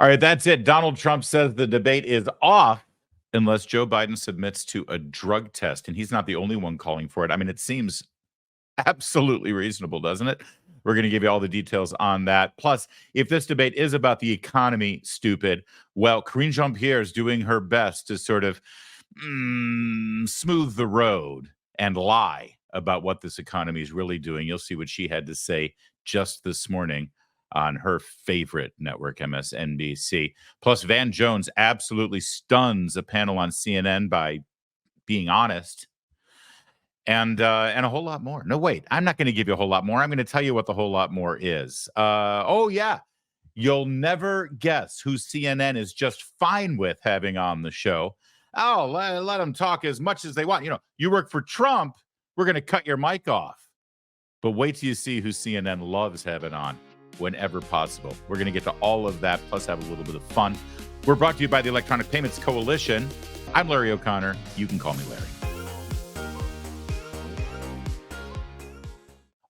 All right, that's it. Donald Trump says the debate is off unless Joe Biden submits to a drug test. And he's not the only one calling for it. I mean, it seems absolutely reasonable, doesn't it? We're going to give you all the details on that. Plus, if this debate is about the economy, stupid, well, Karine Jean-Pierre is doing her best to sort of smooth the road and lie about what this economy is really doing. You'll see what she had to say just this morning on her favorite network, MSNBC. Plus, Van Jones absolutely stuns a panel on CNN by being honest. And a whole lot more. No, wait, I'm not going to give you a whole lot more. I'm going to tell you what the whole lot more is. Oh, yeah. You'll never guess who CNN is just fine with having on the show. Oh, let them talk as much as they want. You know, you work for Trump, we're going to cut your mic off. But wait till you see who CNN loves having on whenever possible. We're going to get to all of that, plus have a little bit of fun. We're brought to you by the Electronic Payments Coalition. I'm Larry O'Connor. You can call me Larry.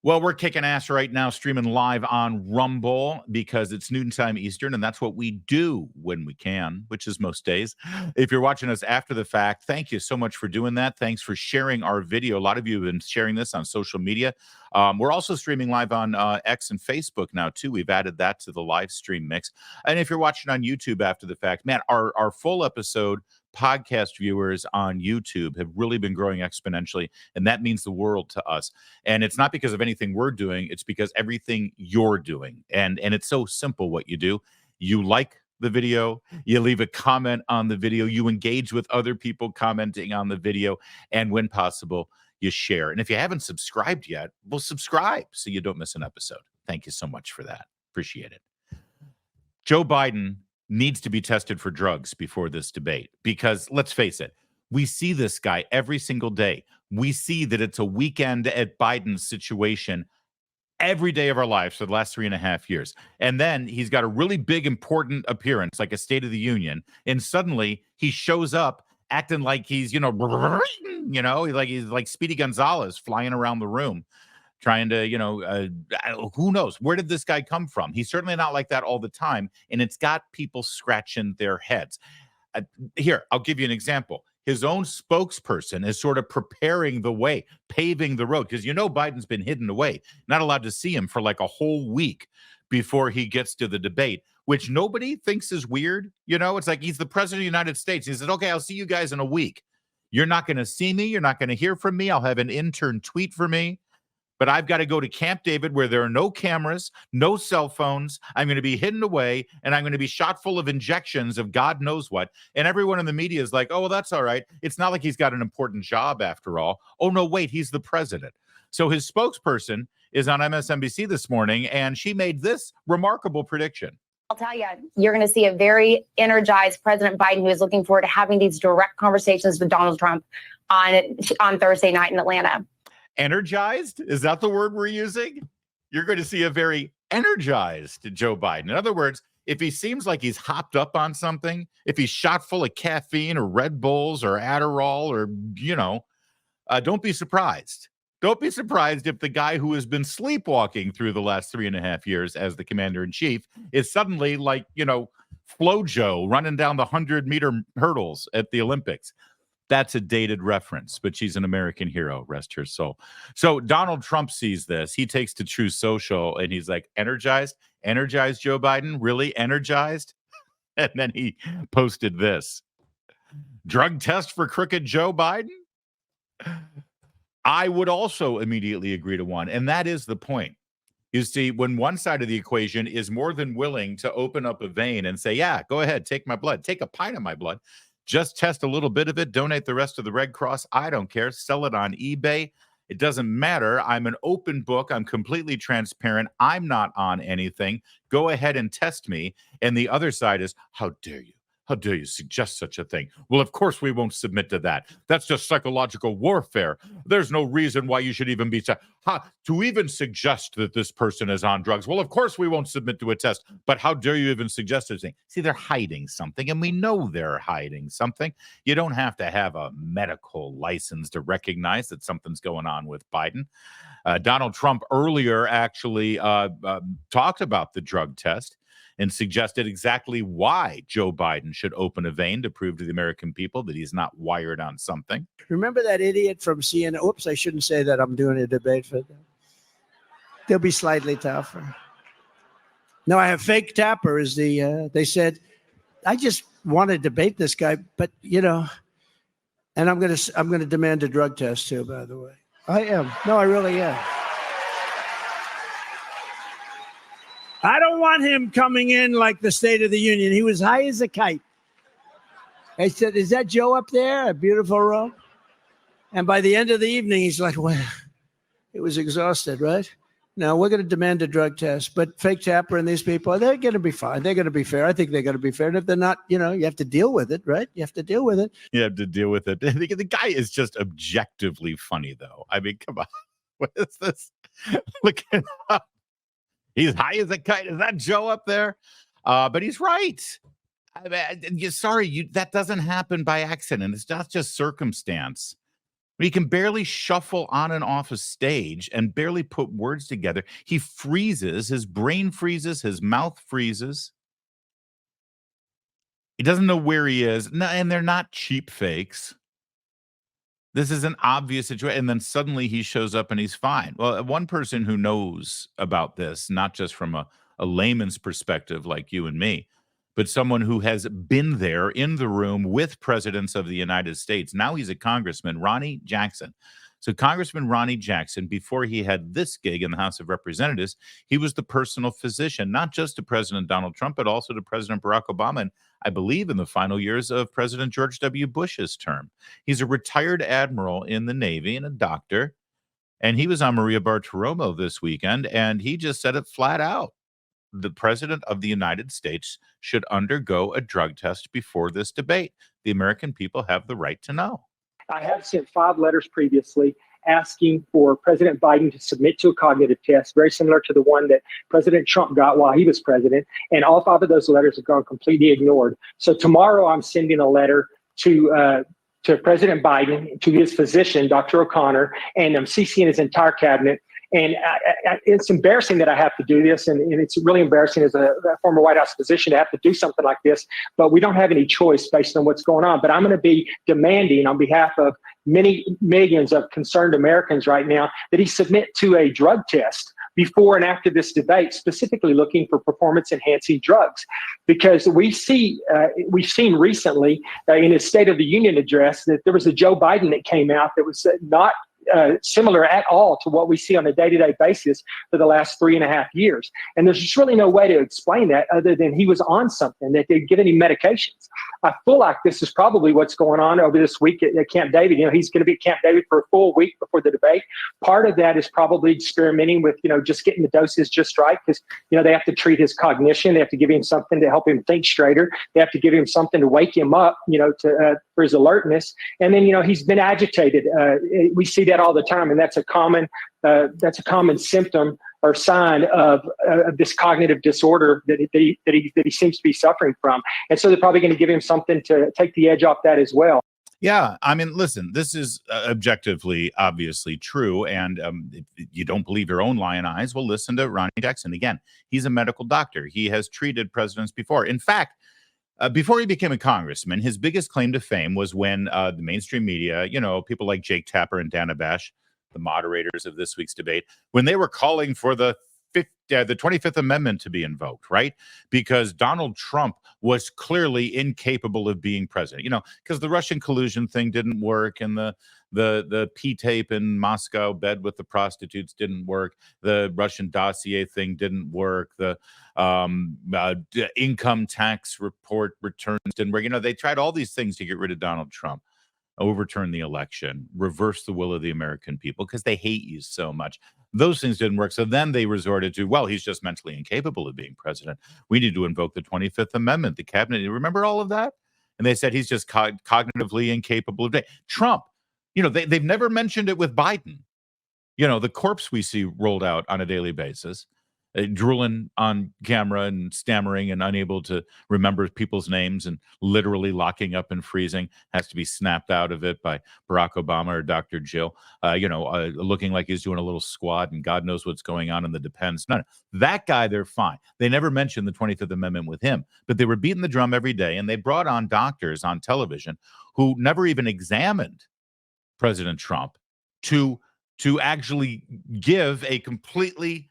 Well, we're kicking ass right now, streaming live on Rumble because it's noontime Eastern, and that's what we do when we can, which is most days. If you're watching us after the fact, thank you so much for doing that. Thanks for sharing our video. A lot of you have been sharing this on social media. We're also streaming live on X and Facebook now, too. We've added that to the live stream mix. And if you're watching on YouTube after the fact, man, our full episode podcast viewers on YouTube have really been growing exponentially, and that means the world to us. And it's not because of anything we're doing, it's because everything you're doing. And it's so simple what you do. You like the video, you leave a comment on the video, you engage with other people commenting on the video, and when possible, you share. And if you haven't subscribed yet, well, subscribe so you don't miss an episode. Thank you so much for that. Appreciate it. Joe Biden needs to be tested for drugs before this debate because, let's face it, we see this guy every single day. We see that it's a weekend at Biden's situation every day of our lives for the last 3.5 years. And then he's got a really big, important appearance, like a State of the Union. And suddenly he shows up acting like he's, like he's like Speedy Gonzalez flying around the room, trying to, who knows? Where did this guy come from? He's certainly not like that all the time. And it's got people scratching their heads. Here, I'll give you an example. His own spokesperson is sort of preparing the way, paving the road, because Biden's been hidden away, not allowed to see him for like a whole week before he gets to the debate, which nobody thinks is weird. It's like he's the president of the United States. He said, okay, I'll see you guys in a week. You're not going to see me. You're not going to hear from me. I'll have an intern tweet for me. But I've got to go to Camp David where there are no cameras, no cell phones. I'm going to be hidden away, and I'm going to be shot full of injections of God knows what. And everyone in the media is like, oh, well, that's all right. It's not like he's got an important job after all. Oh, no, wait, he's the president. So his spokesperson is on MSNBC this morning, and she made this remarkable prediction. I'll tell you, you're going to see a very energized President Biden who is looking forward to having these direct conversations with Donald Trump on Thursday night in Atlanta. Energized? Is that the word we're using? You're going to see a very energized Joe Biden. In other words, if he seems like he's hopped up on something, if he's shot full of caffeine or Red Bulls or Adderall or, don't be surprised. Don't be surprised if the guy who has been sleepwalking through the last 3.5 years as the commander-in-chief is suddenly like, Flo-Jo running down the 100-meter hurdles at the Olympics. That's a dated reference, but she's an American hero, rest her soul. So Donald Trump sees this. He takes to True Social, and he's like, energized? Energized, Joe Biden? Really energized? And then he posted this. Drug test for crooked Joe Biden? I would also immediately agree to one, and that is the point. You see, when one side of the equation is more than willing to open up a vein and say, yeah, go ahead, take my blood, take a pint of my blood, just test a little bit of it, donate the rest to the Red Cross. I don't care. Sell it on eBay. It doesn't matter. I'm an open book. I'm completely transparent. I'm not on anything. Go ahead and test me. And the other side is, how dare you? How dare you suggest such a thing? Well, of course we won't submit to that. That's just psychological warfare. There's no reason why you should even be to even suggest that this person is on drugs. Well, of course we won't submit to a test, but how dare you even suggest such a thing? See, they're hiding something, and we know they're hiding something. You don't have to have a medical license to recognize that something's going on with Biden. Donald Trump earlier actually talked about the drug test. and suggested exactly why Joe Biden should open a vein to prove to the American people that he's not wired on something. Remember that idiot from CNN? Oops, I shouldn't say that. I'm doing a debate for them. They'll be slightly tougher. No, I have fake Tapper as they said, I just want to debate this guy, but and I'm going to demand a drug test too, by the way. I am. No, I really am. I don't want him coming in like the State of the Union. He was high as a kite. I said, is that Joe up there? A beautiful room. And by the end of the evening, he's like, well, it was exhausted, right? No, we're going to demand a drug test. But fake Tapper and these people, they're going to be fine. They're going to be fair. I think they're going to be fair. And if they're not, you have to deal with it, right? You have to deal with it. You have to deal with it. The guy is just objectively funny, though. I mean, come on. What is this? Look it up. He's high as a kite. Is that Joe up there? But he's right. I mean, sorry, that doesn't happen by accident. It's not just circumstance. He can barely shuffle on and off a stage and barely put words together. He freezes. His brain freezes. His mouth freezes. He doesn't know where he is. No, and they're not cheap fakes. This is an obvious situation. And then suddenly he shows up and he's fine. Well, one person who knows about this, not just from a layman's perspective like you and me, but someone who has been there in the room with presidents of the United States. Now he's a congressman, Ronnie Jackson. So Congressman Ronnie Jackson, before he had this gig in the House of Representatives, he was the personal physician, not just to President Donald Trump, but also to President Barack Obama, and I believe in the final years of President George W. Bush's term. He's a retired admiral in the Navy and a doctor, and he was on Maria Bartiromo this weekend, and he just said it flat out. The president of the United States should undergo a drug test before this debate. The American people have the right to know. I have sent 5 letters previously asking for President Biden to submit to a cognitive test, very similar to the one that President Trump got while he was president. And all 5 of those letters have gone completely ignored. So tomorrow I'm sending a letter to President Biden, to his physician, Dr. O'Connor, and I'm CCing his entire cabinet. And it's embarrassing that I have to do this, and it's really embarrassing as a former White House physician to have to do something like this, but we don't have any choice based on what's going on. But I'm going to be demanding on behalf of many millions of concerned Americans right now that he submit to a drug test before and after this debate, specifically looking for performance-enhancing drugs. Because we've seen recently in his State of the Union address that there was a Joe Biden that came out that was not similar at all to what we see on a day-to-day basis for the last 3.5 years. And there's just really no way to explain that other than he was on something, that they give any medications. I feel like this is probably what's going on over this week at Camp David. He's going to be at Camp David for a full week before the debate. Part of that is probably experimenting with, just getting the doses just right, because, they have to treat his cognition. They have to give him something to help him think straighter. They have to give him something to wake him up, for his alertness. And then, he's been agitated. We see that all the time, and that's a common symptom or sign of this cognitive disorder that he seems to be suffering from. And so they're probably going to give him something to take the edge off that as well. Yeah, I mean, listen, this is objectively, obviously true. And if you don't believe your own lying eyes, well, listen to Ronnie Jackson. Again, he's a medical doctor. He has treated presidents before. In fact, before he became a congressman, his biggest claim to fame was when the mainstream media, people like Jake Tapper and Dana Bash, the moderators of this week's debate, when they were calling for the 25th Amendment to be invoked, right? Because Donald Trump was clearly incapable of being president, because the Russian collusion thing didn't work, and the P-tape in Moscow bed with the prostitutes didn't work. The Russian dossier thing didn't work. The income tax report returns didn't work. They tried all these things to get rid of Donald Trump, overturn the election, reverse the will of the American people because they hate you so much. Those things didn't work. So then they resorted to, well, he's just mentally incapable of being president. We need to invoke the 25th Amendment. The cabinet, you remember all of that? And they said he's just cognitively incapable of Trump. They've never mentioned it with Biden. The corpse we see rolled out on a daily basis. drooling on camera and stammering and unable to remember people's names and literally locking up and freezing, has to be snapped out of it by Barack Obama or Dr. Jill, looking like he's doing a little squat and God knows what's going on in the Depends. No, that guy, they're fine. They never mentioned the 25th Amendment with him, but they were beating the drum every day, and they brought on doctors on television who never even examined President Trump to actually give a completely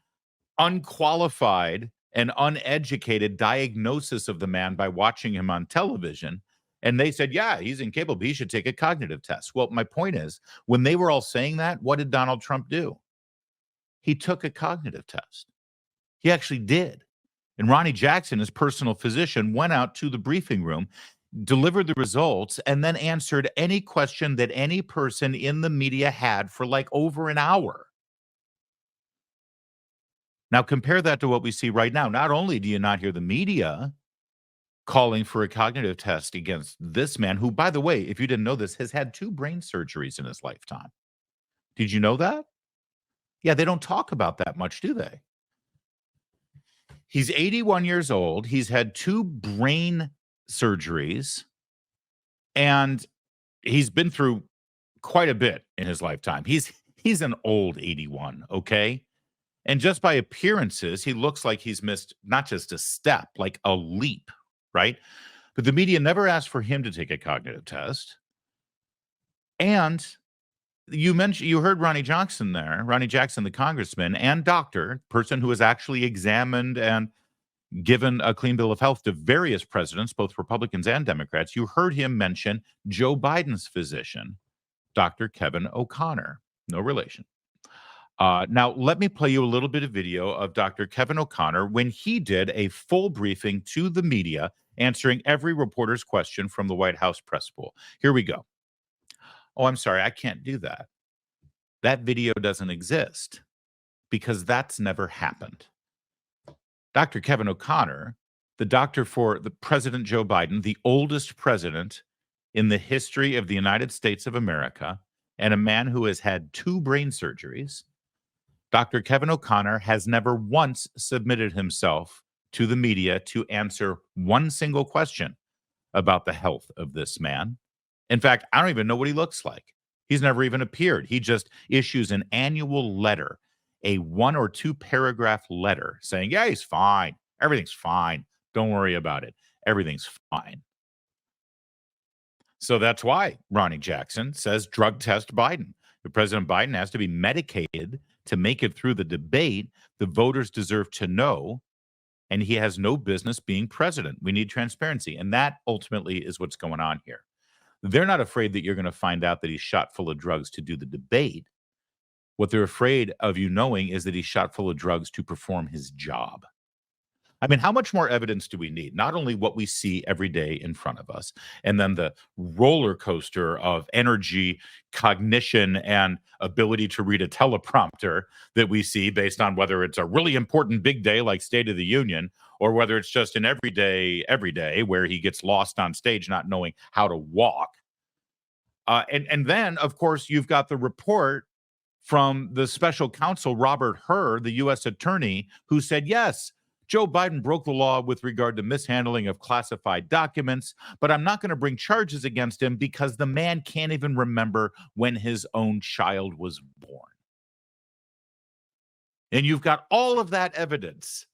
unqualified and uneducated diagnosis of the man by watching him on television. And they said, yeah, he's incapable. He should take a cognitive test. Well, my point is, when they were all saying that, what did Donald Trump do? He took a cognitive test. He actually did. And Ronnie Jackson, his personal physician, went out to the briefing room, delivered the results, and then answered any question that any person in the media had for like over an hour. Now, compare that to what we see right now. Not only do you not hear the media calling for a cognitive test against this man, who, by the way, if you didn't know this, has had 2 brain surgeries in his lifetime. Did you know that? Yeah, they don't talk about that much, do they? He's 81 years old. He's had 2 brain surgeries, and he's been through quite a bit in his lifetime. He's an old 81, okay? And just by appearances, he looks like he's missed not just a step, like a leap, right? But the media never asked for him to take a cognitive test. And you heard Ronnie Jackson there, Ronnie Jackson, the congressman and doctor, person who was actually examined and given a clean bill of health to various presidents, both Republicans and Democrats. You heard him mention Joe Biden's physician, Dr. Kevin O'Connor, no relation. Now, let me play you a little bit of video of Dr. Kevin O'Connor when he did a full briefing to the media, answering every reporter's question from the White House press pool. Here we go. Oh, I'm sorry, I can't do that. That video doesn't exist because that's never happened. Dr. Kevin O'Connor, the doctor for the President Joe Biden, the oldest president in the history of the United States of America, and a man who has had 2 brain surgeries, Dr. Kevin O'Connor has never once submitted himself to the media to answer one single question about the health of this man. In fact, I don't even know what he looks like. He's never even appeared. He just issues an annual letter, a 1 or 2 paragraph letter saying, yeah, he's fine. Everything's fine. Don't worry about it. Everything's fine. So that's why Ronnie Jackson says drug test Biden. If President Biden has to be medicated to make it through the debate, the voters deserve to know, and he has no business being president. We need transparency, and that ultimately is what's going on here. They're not afraid that you're going to find out that he's shot full of drugs to do the debate. What they're afraid of you knowing is that he's shot full of drugs to perform his job. I mean, how much more evidence do we need? Not only what we see every day in front of us, and then the roller coaster of energy, cognition, and ability to read a teleprompter that we see based on whether it's a really important big day like State of the Union, or whether it's just an every day where he gets lost on stage not knowing how to walk. And then, of course, you've got the report from the special counsel, Robert Hur, the U.S. attorney, who said, yes, Joe Biden broke the law with regard to mishandling of classified documents, but I'm not going to bring charges against him because the man can't even remember when his own child was born. And you've got all of that evidence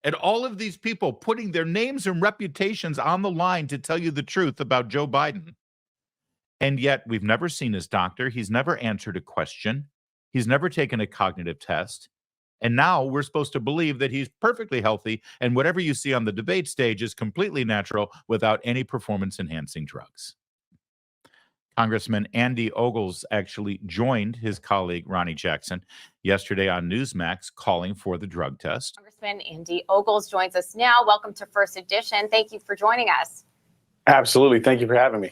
and all of these people putting their names and reputations on the line to tell you the truth about Joe Biden. And yet we've never seen his doctor. He's never answered a question. He's never taken a cognitive test. And now we're supposed to believe that he's perfectly healthy and whatever you see on the debate stage is completely natural without any performance-enhancing drugs. Congressman Andy Ogles actually joined his colleague Ronnie Jackson yesterday on Newsmax calling for the drug test. Congressman Andy Ogles joins us now. Welcome to First Edition. Thank you for joining us. Absolutely. Thank you for having me.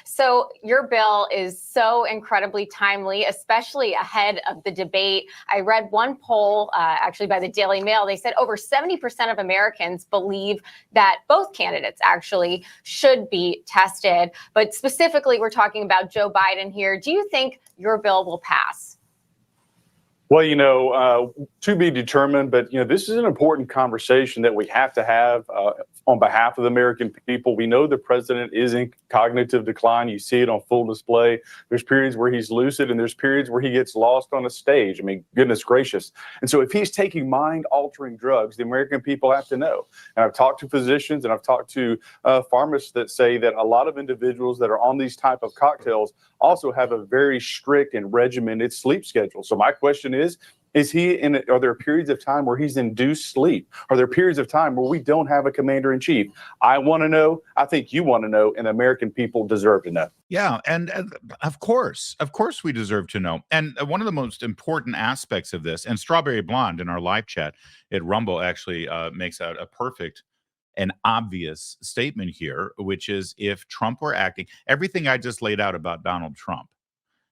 So your bill is so incredibly timely, especially ahead of the debate. I read one poll, actually by the Daily Mail. They said over 70% of Americans believe that both candidates actually should be tested. But specifically, we're talking about Joe Biden here. Do you think your bill will pass? Well, to be determined, but, this is an important conversation that we have to have on behalf of the American people. We know the president is in cognitive decline. You see it on full display. There's periods where he's lucid and there's periods where he gets lost on a stage. I mean, goodness gracious. And so if he's taking mind-altering drugs, the American people have to know. And I've talked to physicians and I've talked to pharmacists that say that a lot of individuals that are on these type of cocktails also have a very strict and regimented sleep schedule. So my question is he are there periods of time where he's induced sleep? Are there periods of time where we don't have a commander in chief? I want to know. I think you want to know, and the American people deserve to know. Yeah, and of course we deserve to know. And one of the most important aspects of this, and Strawberry Blonde in our live chat at Rumble actually makes out a perfect and obvious statement here, which is if Trump were acting, everything I just laid out about Donald Trump,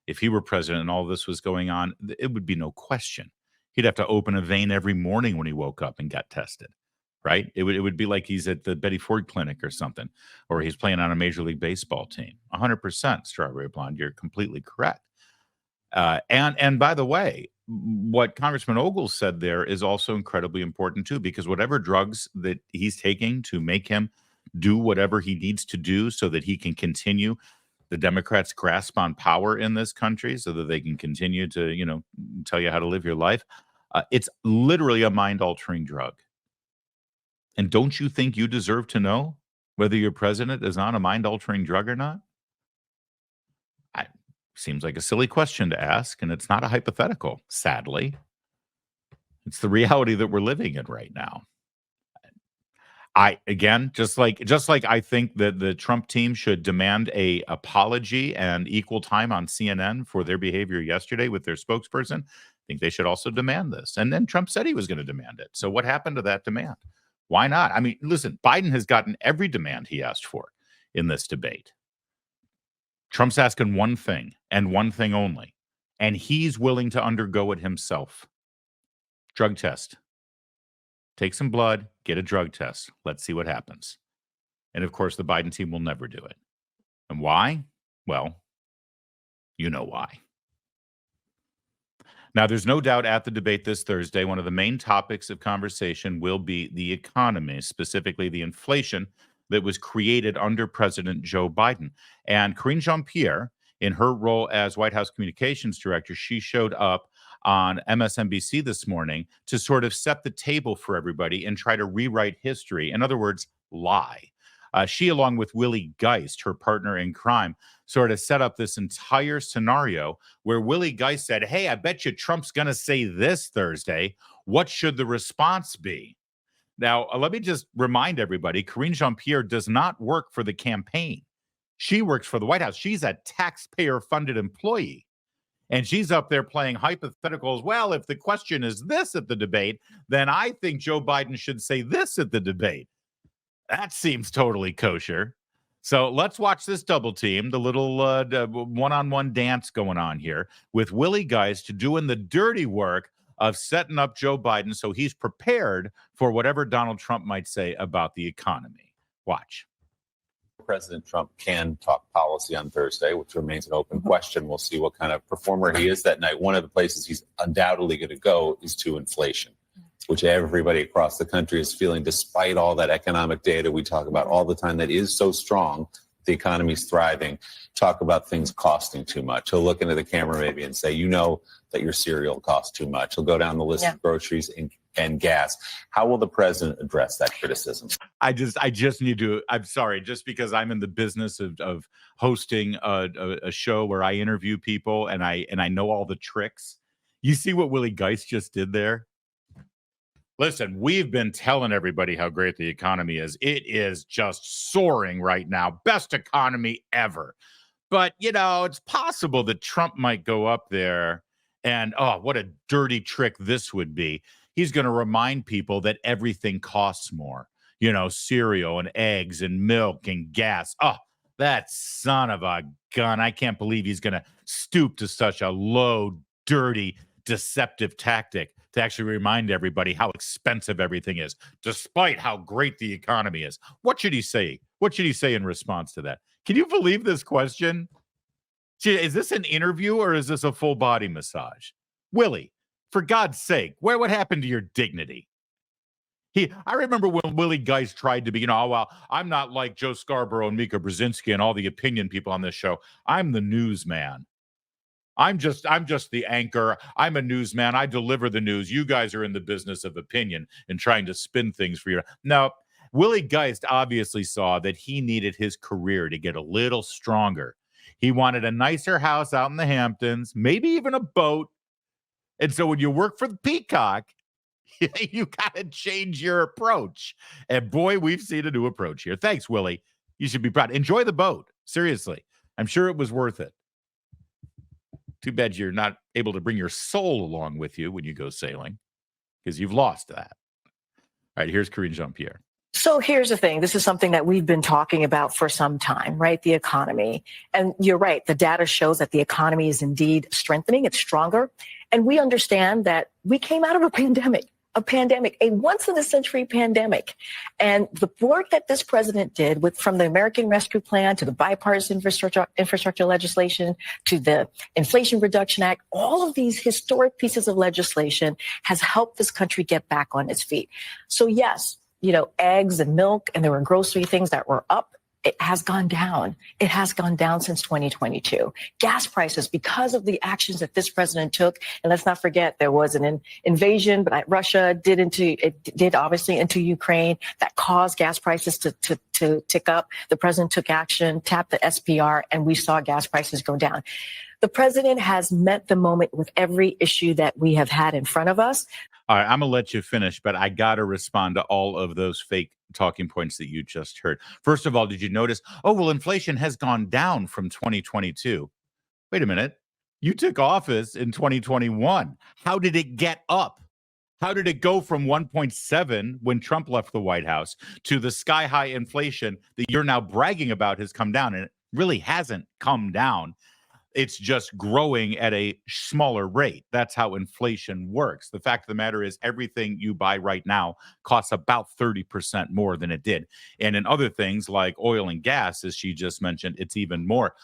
if he were president and all this was going on, it would be no question. He'd have to open a vein every morning when he woke up and got tested, right? It would be like he's at the Betty Ford Clinic or something, or he's playing on a Major League Baseball team. 100%, Strawberry Blonde, you're completely correct. And by the way, what Congressman Ogles said there is also incredibly important too, because whatever drugs that he's taking to make him do whatever he needs to do so that he can continue the Democrats' grasp on power in this country, so that they can continue to, tell you how to live your life. It's literally a mind-altering drug. And don't you think you deserve to know whether your president is on a mind-altering drug or not? Seems like a silly question to ask, and it's not a hypothetical, sadly. It's the reality that we're living in right now. Just like I think that the Trump team should demand a apology and equal time on CNN for their behavior yesterday with their spokesperson, I think they should also demand this. And then Trump said he was going to demand it. So what happened to that demand? Why not? I mean, listen, Biden has gotten every demand he asked for in this debate. Trump's asking one thing and one thing only, and he's willing to undergo it himself. Drug test. Take some blood, get a drug test. Let's see what happens. And of course, the Biden team will never do it. And why? Well, you know why. Now, there's no doubt at the debate this Thursday, one of the main topics of conversation will be the economy, specifically the inflation that was created under President Joe Biden. And Karine Jean-Pierre, in her role as White House Communications Director, she showed up on MSNBC this morning to sort of set the table for everybody and try to rewrite history. In other words, lie. She, along with Willie Geist, her partner in crime, sort of set up this entire scenario where Willie Geist said, hey, I bet you Trump's going to say this Thursday. What should the response be? Now, let me just remind everybody, Karine Jean-Pierre does not work for the campaign. She works for the White House. She's a taxpayer-funded employee. And she's up there playing hypotheticals. Well, if the question is this at the debate, then I think Joe Biden should say this at the debate. That seems totally kosher. So let's watch this double team, the little one-on-one dance going on here with Willie Geist doing the dirty work of setting up Joe Biden so he's prepared for whatever Donald Trump might say about the economy. Watch. President Trump can talk policy on Thursday, which remains an open question. We'll see what kind of performer he is that night. One of the places he's undoubtedly going to go is to inflation, which everybody across the country is feeling, despite all that economic data we talk about all the time that is so strong. The economy's thriving. Talk about things costing too much. He'll look into the camera maybe and say, that your cereal costs too much. He'll go down the list of groceries and gas. How will the president address that criticism? I just need to, I'm sorry, just because I'm in the business of hosting a show where I interview people and I know all the tricks. You see what Willie Geist just did there? Listen, we've been telling everybody how great the economy is. It is just soaring right now. Best economy ever. But, it's possible that Trump might go up there and, what a dirty trick this would be. He's going to remind people that everything costs more. Cereal and eggs and milk and gas. Oh, that son of a gun. I can't believe he's going to stoop to such a low, dirty, deceptive tactic to actually remind everybody how expensive everything is, despite how great the economy is. What should he say? What should he say in response to that? Can you believe this question? Is this an interview or is this a full body massage? Willie, For God's sake, what happened to your dignity? I remember when Willie Geist tried to be, oh, well, I'm not like Joe Scarborough and Mika Brzezinski and all the opinion people on this show. I'm the newsman. I'm just the anchor. I'm a newsman. I deliver the news. You guys are in the business of opinion and trying to spin things for you. No, Willie Geist obviously saw that he needed his career to get a little stronger. He wanted a nicer house out in the Hamptons, maybe even a boat. And so when you work for the Peacock, you got to change your approach. And boy, we've seen a new approach here. Thanks, Willie. You should be proud. Enjoy the boat. Seriously. I'm sure it was worth it. Too bad you're not able to bring your soul along with you when you go sailing, because you've lost that. All right, here's Karine Jean-Pierre. So here's the thing. This is something that we've been talking about for some time, right? The economy. And you're right. The data shows that the economy is indeed strengthening. It's stronger. And we understand that we came out of a pandemic, a once in a century pandemic. And the work that this president did from the American Rescue Plan to the bipartisan infrastructure legislation to the Inflation Reduction Act, all of these historic pieces of legislation has helped this country get back on its feet. So yes, eggs and milk, and there were grocery things that were up. It has gone down. It has gone down since 2022. Gas prices, because of the actions that this president took, and let's not forget there was an invasion, but Russia did obviously into Ukraine that caused gas prices to tick up. The president took action, tapped the SPR, and we saw gas prices go down. The president has met the moment with every issue that we have had in front of us. All right, I'm going to let you finish, but I got to respond to all of those fake talking points that you just heard. First of all, did you notice, inflation has gone down from 2022. Wait a minute. You took office in 2021. How did it get up? How did it go from 1.7 when Trump left the White House to the sky-high inflation that you're now bragging about has come down? And it really hasn't come down. It's just growing at a smaller rate. That's how inflation works. The fact of the matter is everything you buy right now costs about 30% more than it did. And in other things like oil and gas, as she just mentioned, it's even more.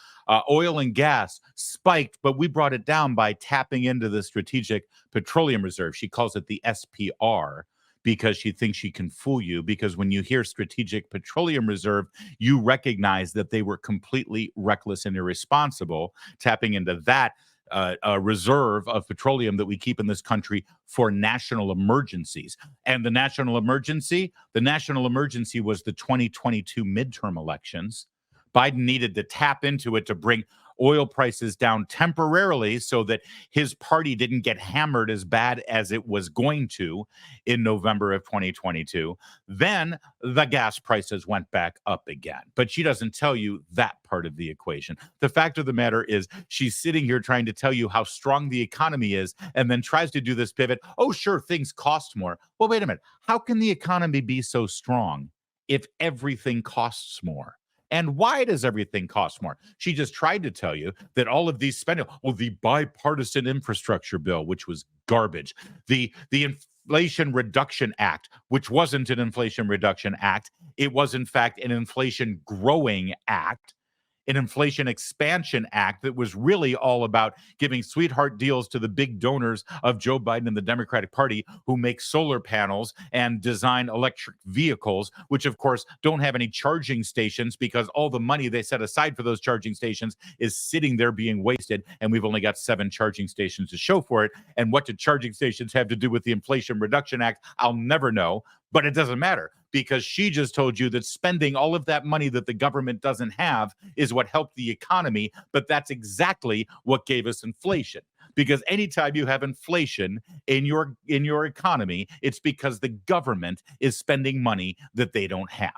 Oil and gas spiked, but we brought it down by tapping into the Strategic Petroleum Reserve. She calls it the SPR, because she thinks she can fool you, because when you hear Strategic Petroleum Reserve, you recognize that they were completely reckless and irresponsible, tapping into that reserve of petroleum that we keep in this country for national emergencies. And the national emergency was the 2022 midterm elections. Biden needed to tap into it to bring oil prices down temporarily so that his party didn't get hammered as bad as it was going to in November of 2022. Then the gas prices went back up again. But she doesn't tell you that part of the equation. The fact of the matter is she's sitting here trying to tell you how strong the economy is and then tries to do this pivot. Oh, sure, things cost more. Well, wait a minute. How can the economy be so strong if everything costs more? And why does everything cost more? She just tried to tell you that all of these spending, the bipartisan infrastructure bill, which was garbage, the Inflation Reduction Act, which wasn't an Inflation Reduction Act, it was in fact an Inflation Growing Act, an Inflation Expansion Act that was really all about giving sweetheart deals to the big donors of Joe Biden and the Democratic Party who make solar panels and design electric vehicles, which of course don't have any charging stations because all the money they set aside for those charging stations is sitting there being wasted. And we've only got 7 charging stations to show for it. And what do charging stations have to do with the Inflation Reduction Act? I'll never know, but it doesn't matter, because she just told you that spending all of that money that the government doesn't have is what helped the economy. But that's exactly what gave us inflation. Because anytime you have inflation in your economy, it's because the government is spending money that they don't have.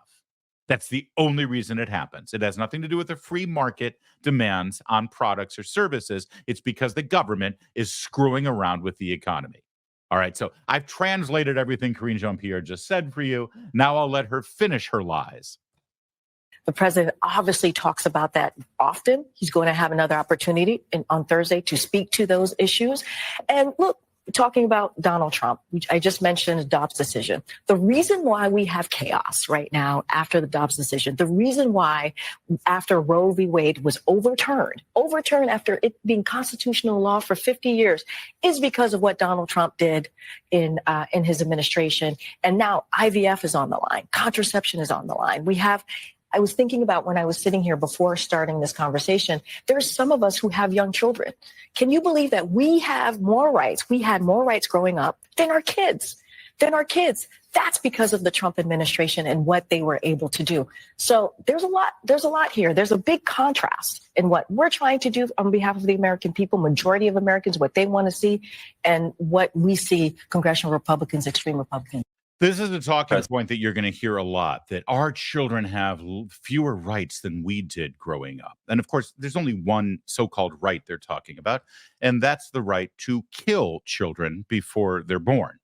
That's the only reason it happens. It has nothing to do with the free market demands on products or services. It's because the government is screwing around with the economy. All right, so I've translated everything Karine Jean-Pierre just said for you. Now I'll let her finish her lies. The president obviously talks about that often. He's going to have another opportunity on Thursday to speak to those issues. And look, talking about Donald Trump, I just mentioned the Dobbs decision. The reason why we have chaos right now after the Dobbs decision, the reason why after Roe v. Wade was overturned after it being constitutional law for 50 years, is because of what Donald Trump did in his administration. And now IVF is on the line. Contraception is on the line. I was thinking about when I was sitting here before starting this conversation, there's some of us who have young children. Can you believe that we have more rights? We had more rights growing up than our kids. That's because of the Trump administration and what they were able to do. So there's a lot here. There's a big contrast in what we're trying to do on behalf of the American people, majority of Americans, what they want to see, and what we see congressional Republicans, extreme Republicans. This is a talking point that you're going to hear a lot, that our children have fewer rights than we did growing up. And of course, there's only one so-called right they're talking about, and that's the right to kill children before they're born.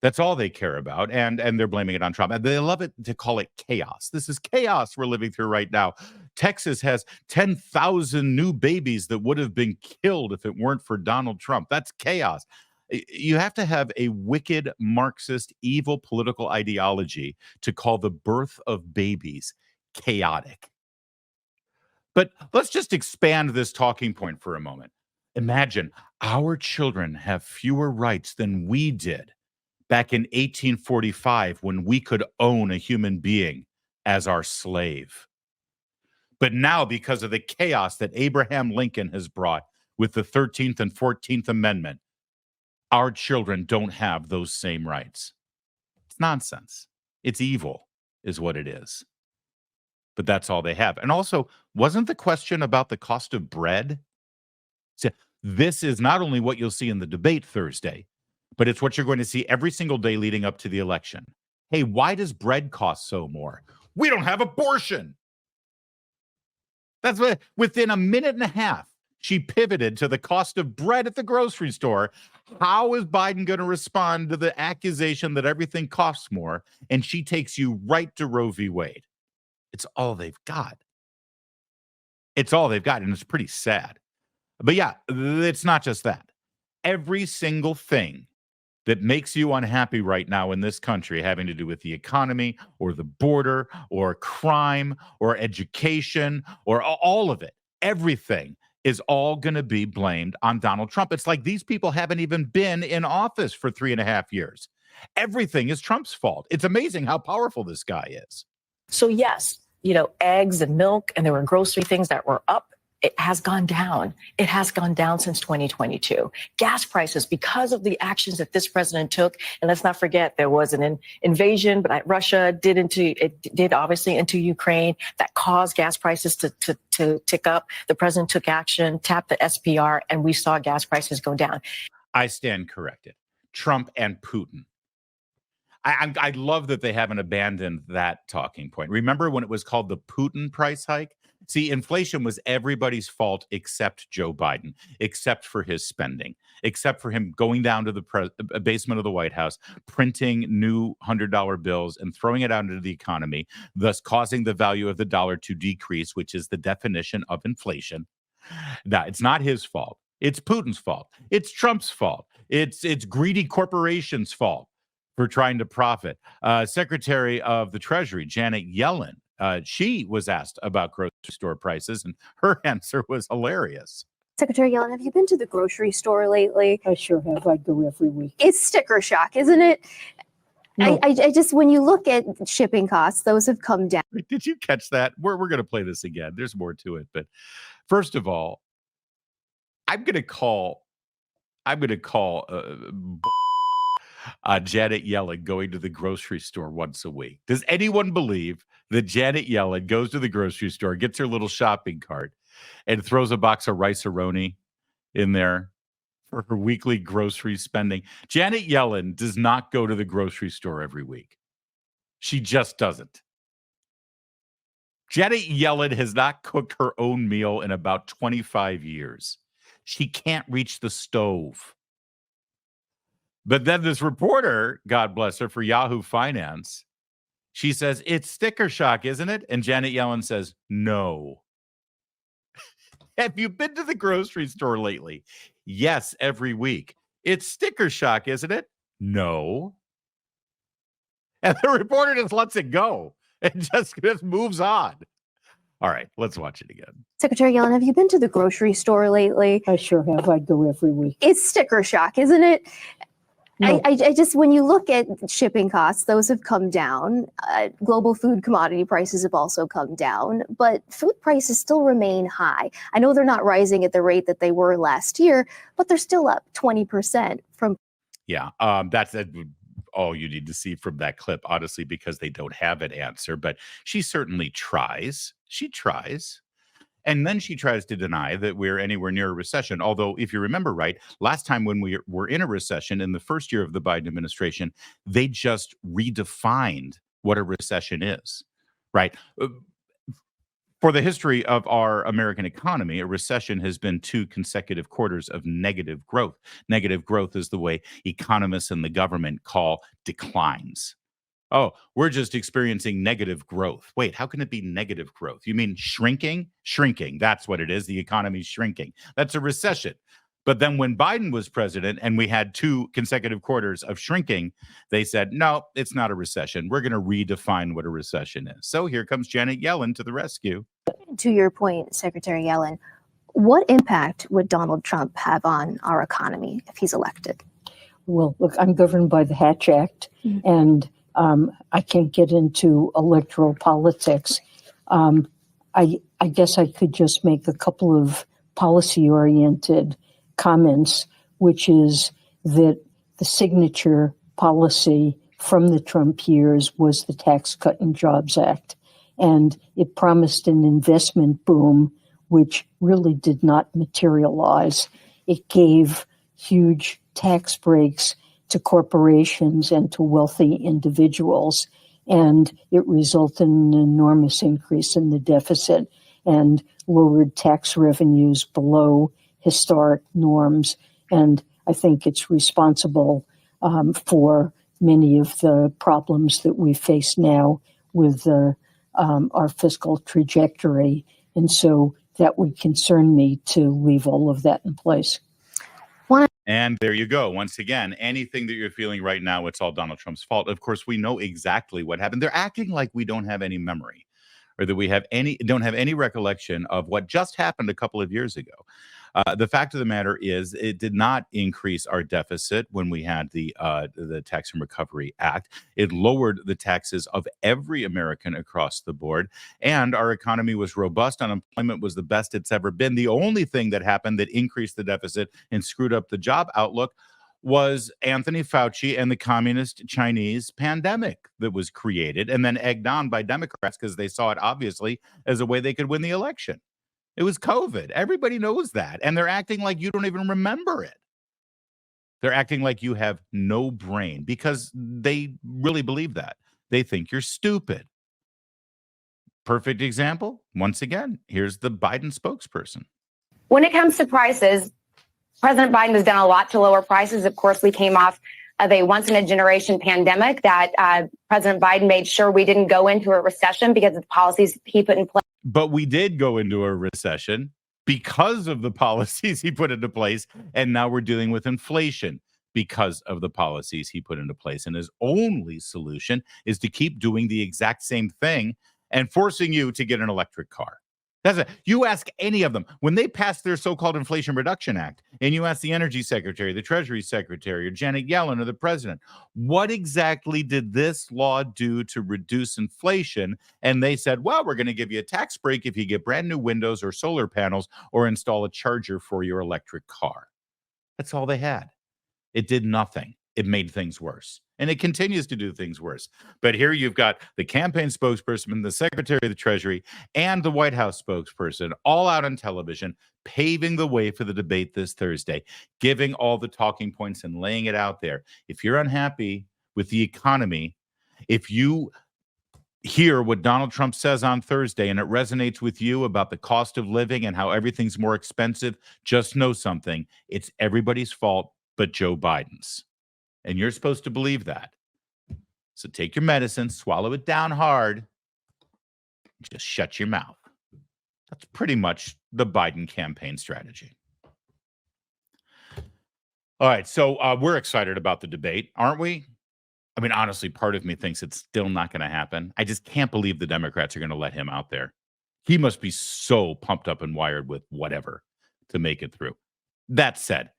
That's all they care about, and they're blaming it on Trump. And they love it to call it chaos. This is chaos we're living through right now. Texas has 10,000 new babies that would have been killed if it weren't for Donald Trump. That's chaos. You have to have a wicked, Marxist, evil political ideology to call the birth of babies chaotic. But let's just expand this talking point for a moment. Imagine our children have fewer rights than we did back in 1845 when we could own a human being as our slave. But now, because of the chaos that Abraham Lincoln has brought with the 13th and 14th Amendment, our children don't have those same rights. It's nonsense. It's evil, is what it is. But that's all they have. And also, wasn't the question about the cost of bread? So this is not only what you'll see in the debate Thursday, but it's what you're going to see every single day leading up to the election. Hey, why does bread cost so more? We don't have abortion. That's what, within a minute and a half, she pivoted to the cost of bread at the grocery store. How is Biden going to respond to the accusation that everything costs more? And she takes you right to Roe v. Wade. It's all they've got. It's all they've got, and it's pretty sad. But yeah, it's not just that. Every single thing that makes you unhappy right now in this country, having to do with the economy or the border or crime or education or all of it, everything is all going to be blamed on Donald Trump. It's like these people haven't even been in office for 3.5 years. Everything is Trump's fault. It's amazing how powerful this guy is. So yes, eggs and milk, and there were grocery things that were up. It has gone down. It has gone down since 2022. Gas prices, because of the actions that this president took, and let's not forget there was an invasion, but Russia did obviously into Ukraine that caused gas prices to tick up. The president took action, tapped the SPR, and we saw gas prices go down. I stand corrected. Trump and Putin. I love that they haven't abandoned that talking point. Remember when it was called the Putin price hike? See, inflation was everybody's fault except Joe Biden, except for his spending, except for him going down to the basement of the White House, printing new $100 bills and throwing it out into the economy, thus causing the value of the dollar to decrease, which is the definition of inflation. Now, it's not his fault. It's Putin's fault. It's Trump's fault. It's greedy corporations' fault for trying to profit. Secretary of the Treasury, Janet Yellen, she was asked about grocery store prices, and her answer was hilarious. Secretary Yellen, have you been to the grocery store lately? I sure have. I go every week. It's sticker shock, isn't it? No. I just, when you look at shipping costs, those have come down. Did you catch that? We're going to play this again. There's more to it. But first of all, I'm going to call Janet Yellen going to the grocery store once a week. Does anyone believe that Janet Yellen goes to the grocery store, gets her little shopping cart, and throws a box of rice-a-roni in there for her weekly grocery spending? Janet Yellen does not go to the grocery store every week. She just doesn't. Janet Yellen has not cooked her own meal in about 25 years. She can't reach the stove. But then this reporter, God bless her, for Yahoo Finance, she says, it's sticker shock, isn't it? And Janet Yellen says, no. Have you been to the grocery store lately? Yes, every week. It's sticker shock, isn't it? No. And the reporter just lets it go and just moves on. All right, let's watch it again. Secretary Yellen, have you been to the grocery store lately? I sure have. I go every week. It's sticker shock, isn't it? No. I just, when you look at shipping costs, those have come down. Global food commodity prices have also come down, but food prices still remain high. I know they're not rising at the rate that they were last year, but they're still up 20% from. Yeah, that's all you need to see from that clip, honestly, because they don't have an answer. But she certainly tries. She tries. And then she tries to deny that we're anywhere near a recession. Although, if you remember right, last time when we were in a recession in the first year of the Biden administration, they just redefined what a recession is, right? For the history of our American economy, a recession has been 2 consecutive quarters of negative growth. Negative growth is the way economists and the government call declines. Oh, we're just experiencing negative growth. Wait, how can it be negative growth? You mean shrinking? Shrinking. That's what it is. The economy's shrinking. That's a recession. But then when Biden was president and we had 2 consecutive quarters of shrinking, they said, no, it's not a recession. We're going to redefine what a recession is. So here comes Janet Yellen to the rescue. To your point, Secretary Yellen, what impact would Donald Trump have on our economy if he's elected? Well, look, I'm governed by the Hatch Act, and I can't get into electoral politics. I guess I could just make a couple of policy-oriented comments, which is that the signature policy from the Trump years was the Tax Cut and Jobs Act, and it promised an investment boom, which really did not materialize. It gave huge tax breaks to corporations and to wealthy individuals, and it resulted in an enormous increase in the deficit and lowered tax revenues below historic norms. And I think it's responsible for many of the problems that we face now with our fiscal trajectory. And so that would concern me to leave all of that in place. And there you go. Once again, anything that you're feeling right now, it's all Donald Trump's fault. Of course, we know exactly what happened. They're acting like we don't have any memory, or that we don't have any recollection of what just happened a couple of years ago. The fact of the matter is, it did not increase our deficit when we had the Tax and Recovery Act. It lowered the taxes of every American across the board, and our economy was robust. Unemployment was the best it's ever been. The only thing that happened that increased the deficit and screwed up the job outlook was Anthony Fauci and the communist Chinese pandemic that was created and then egged on by Democrats because they saw it obviously as a way they could win the election. It was COVID. Everybody knows that. And they're acting like you don't even remember it. They're acting like you have no brain because they really believe that. They think you're stupid. Perfect example. Once again, here's the Biden spokesperson. When it comes to prices, President Biden has done a lot to lower prices. Of course, we came off of a once-in-a-generation pandemic that President Biden made sure we didn't go into a recession because of the policies he put in place. But we did go into a recession because of the policies he put into place, and now we're dealing with inflation because of the policies he put into place. And his only solution is to keep doing the exact same thing and forcing you to get an electric car. You ask any of them, when they passed their so-called Inflation Reduction Act, and you ask the Energy Secretary, the Treasury Secretary, or Janet Yellen, or the President, what exactly did this law do to reduce inflation? And they said, well, we're going to give you a tax break if you get brand new windows or solar panels or install a charger for your electric car. That's all they had. It did nothing. It made things worse. And it continues to do things worse. But here you've got the campaign spokesperson, the Secretary of the Treasury, and the White House spokesperson all out on television, paving the way for the debate this Thursday, giving all the talking points and laying it out there. If you're unhappy with the economy, if you hear what Donald Trump says on Thursday and it resonates with you about the cost of living and how everything's more expensive, just know something. It's everybody's fault but Joe Biden's. And you're supposed to believe that. So take your medicine, swallow it down hard, just shut your mouth. That's pretty much the Biden campaign strategy. All right. So we're excited about the debate, aren't we? I mean, honestly, part of me thinks it's still not going to happen. I just can't believe the Democrats are going to let him out there. He must be so pumped up and wired with whatever to make it through. That said,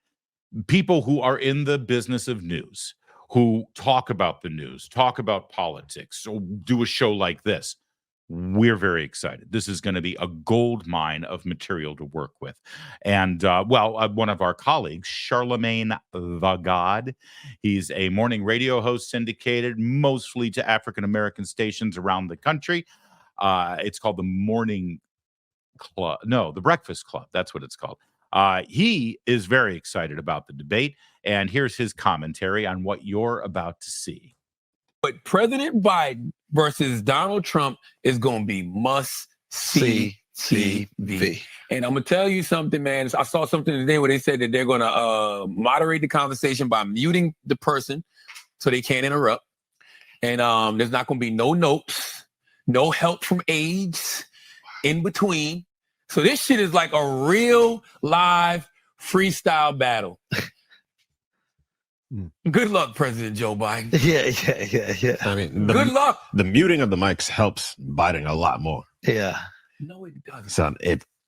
people who are in the business of news, who talk about the news, talk about politics, or do a show like this, we're very excited. This is going to be a gold mine of material to work with. And, one of our colleagues, Charlemagne the God, he's a morning radio host syndicated mostly to African-American stations around the country. It's called the Morning Club. No, the Breakfast Club. That's what it's called. He is very excited about the debate. And here's his commentary on what you're about to see. But President Biden versus Donald Trump is going to be must-see TV. And I'm going to tell you something, man. I saw something today where they said that they're going to moderate the conversation by muting the person so they can't interrupt. And there's not going to be no notes, no help from aides in between. So this shit is like a real live freestyle battle. Good luck, President Joe Biden. Yeah. I mean, good luck. The muting of the mics helps Biden a lot more. Yeah. No, it doesn't. So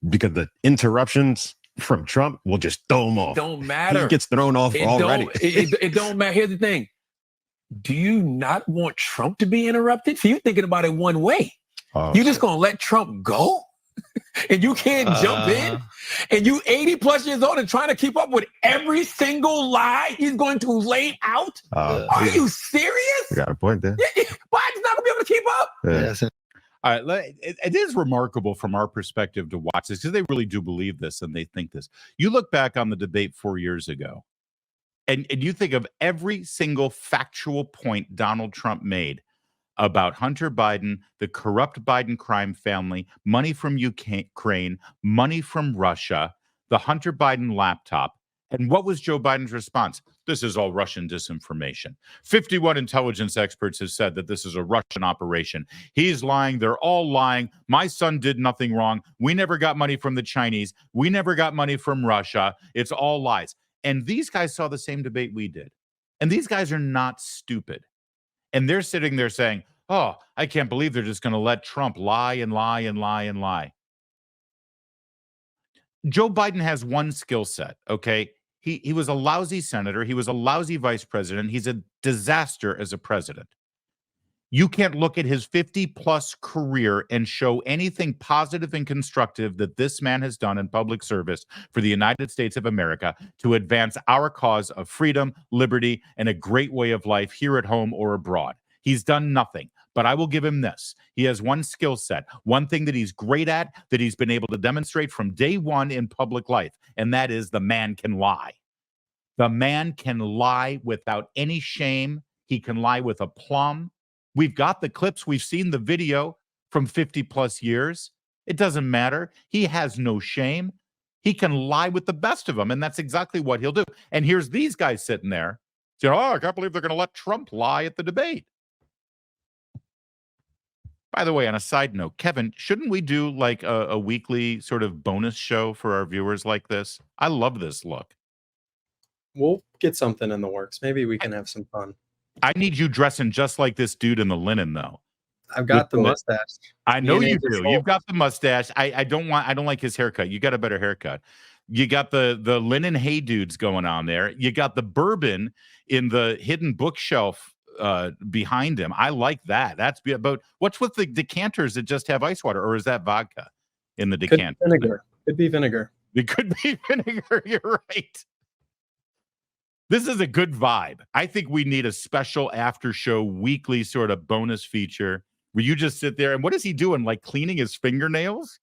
because the interruptions from Trump will just throw him off. Don't matter. He gets thrown off already. It don't matter. Here's the thing. Do you not want Trump to be interrupted? So you're thinking about it one way. You just going to let Trump go? And you can't jump in, and you 80 plus years old and trying to keep up with every single lie he's going to lay out. Are you serious? You got a point there. Biden's not gonna be able to keep up. Yeah. All right, it is remarkable from our perspective to watch this because they really do believe this and they think this. You look back on the debate 4 years ago, and you think of every single factual point Donald Trump made about Hunter Biden, the corrupt Biden crime family, money from Ukraine, money from Russia, the Hunter Biden laptop. And what was Joe Biden's response? This is all Russian disinformation. 51 intelligence experts have said that this is a Russian operation. He's lying. They're all lying. My son did nothing wrong. We never got money from the Chinese. We never got money from Russia. It's all lies. And these guys saw the same debate we did. And these guys are not stupid. And they're sitting there saying, oh, I can't believe they're just going to let Trump lie and lie and lie and lie. Joe Biden has one skill set, okay? He was a lousy senator. He was a lousy vice president. He's a disaster as a president. You can't look at his 50-plus career and show anything positive and constructive that this man has done in public service for the United States of America to advance our cause of freedom, liberty, and a great way of life here at home or abroad. He's done nothing. But I will give him this. He has one skill set, one thing that he's great at, that he's been able to demonstrate from day one in public life, and that is the man can lie. The man can lie without any shame. He can lie with aplomb. We've got the clips. We've seen the video from 50 plus years. It doesn't matter. He has no shame. He can lie with the best of them, and that's exactly what he'll do. And here's these guys sitting there saying, oh, I can't believe they're going to let Trump lie at the debate. By the way, on a side note, Kevin, shouldn't we do like a weekly sort of bonus show for our viewers like this? I love this look. We'll get something in the works. Maybe we can have some fun. I need you dressing just like this dude in the linen, though. I've got the mustache. I know you do. You've got the mustache. I don't like his haircut. You got a better haircut. You got the linen hey dudes going on there. You got the bourbon in the hidden bookshelf behind him. I like that. That's about what's with the decanters that just have ice water, or is that vodka in the decanter? Could be vinegar. It could be vinegar. You're right. This is a good vibe. I think we need a special after show weekly sort of bonus feature where you just sit there and what is he doing? Like cleaning his fingernails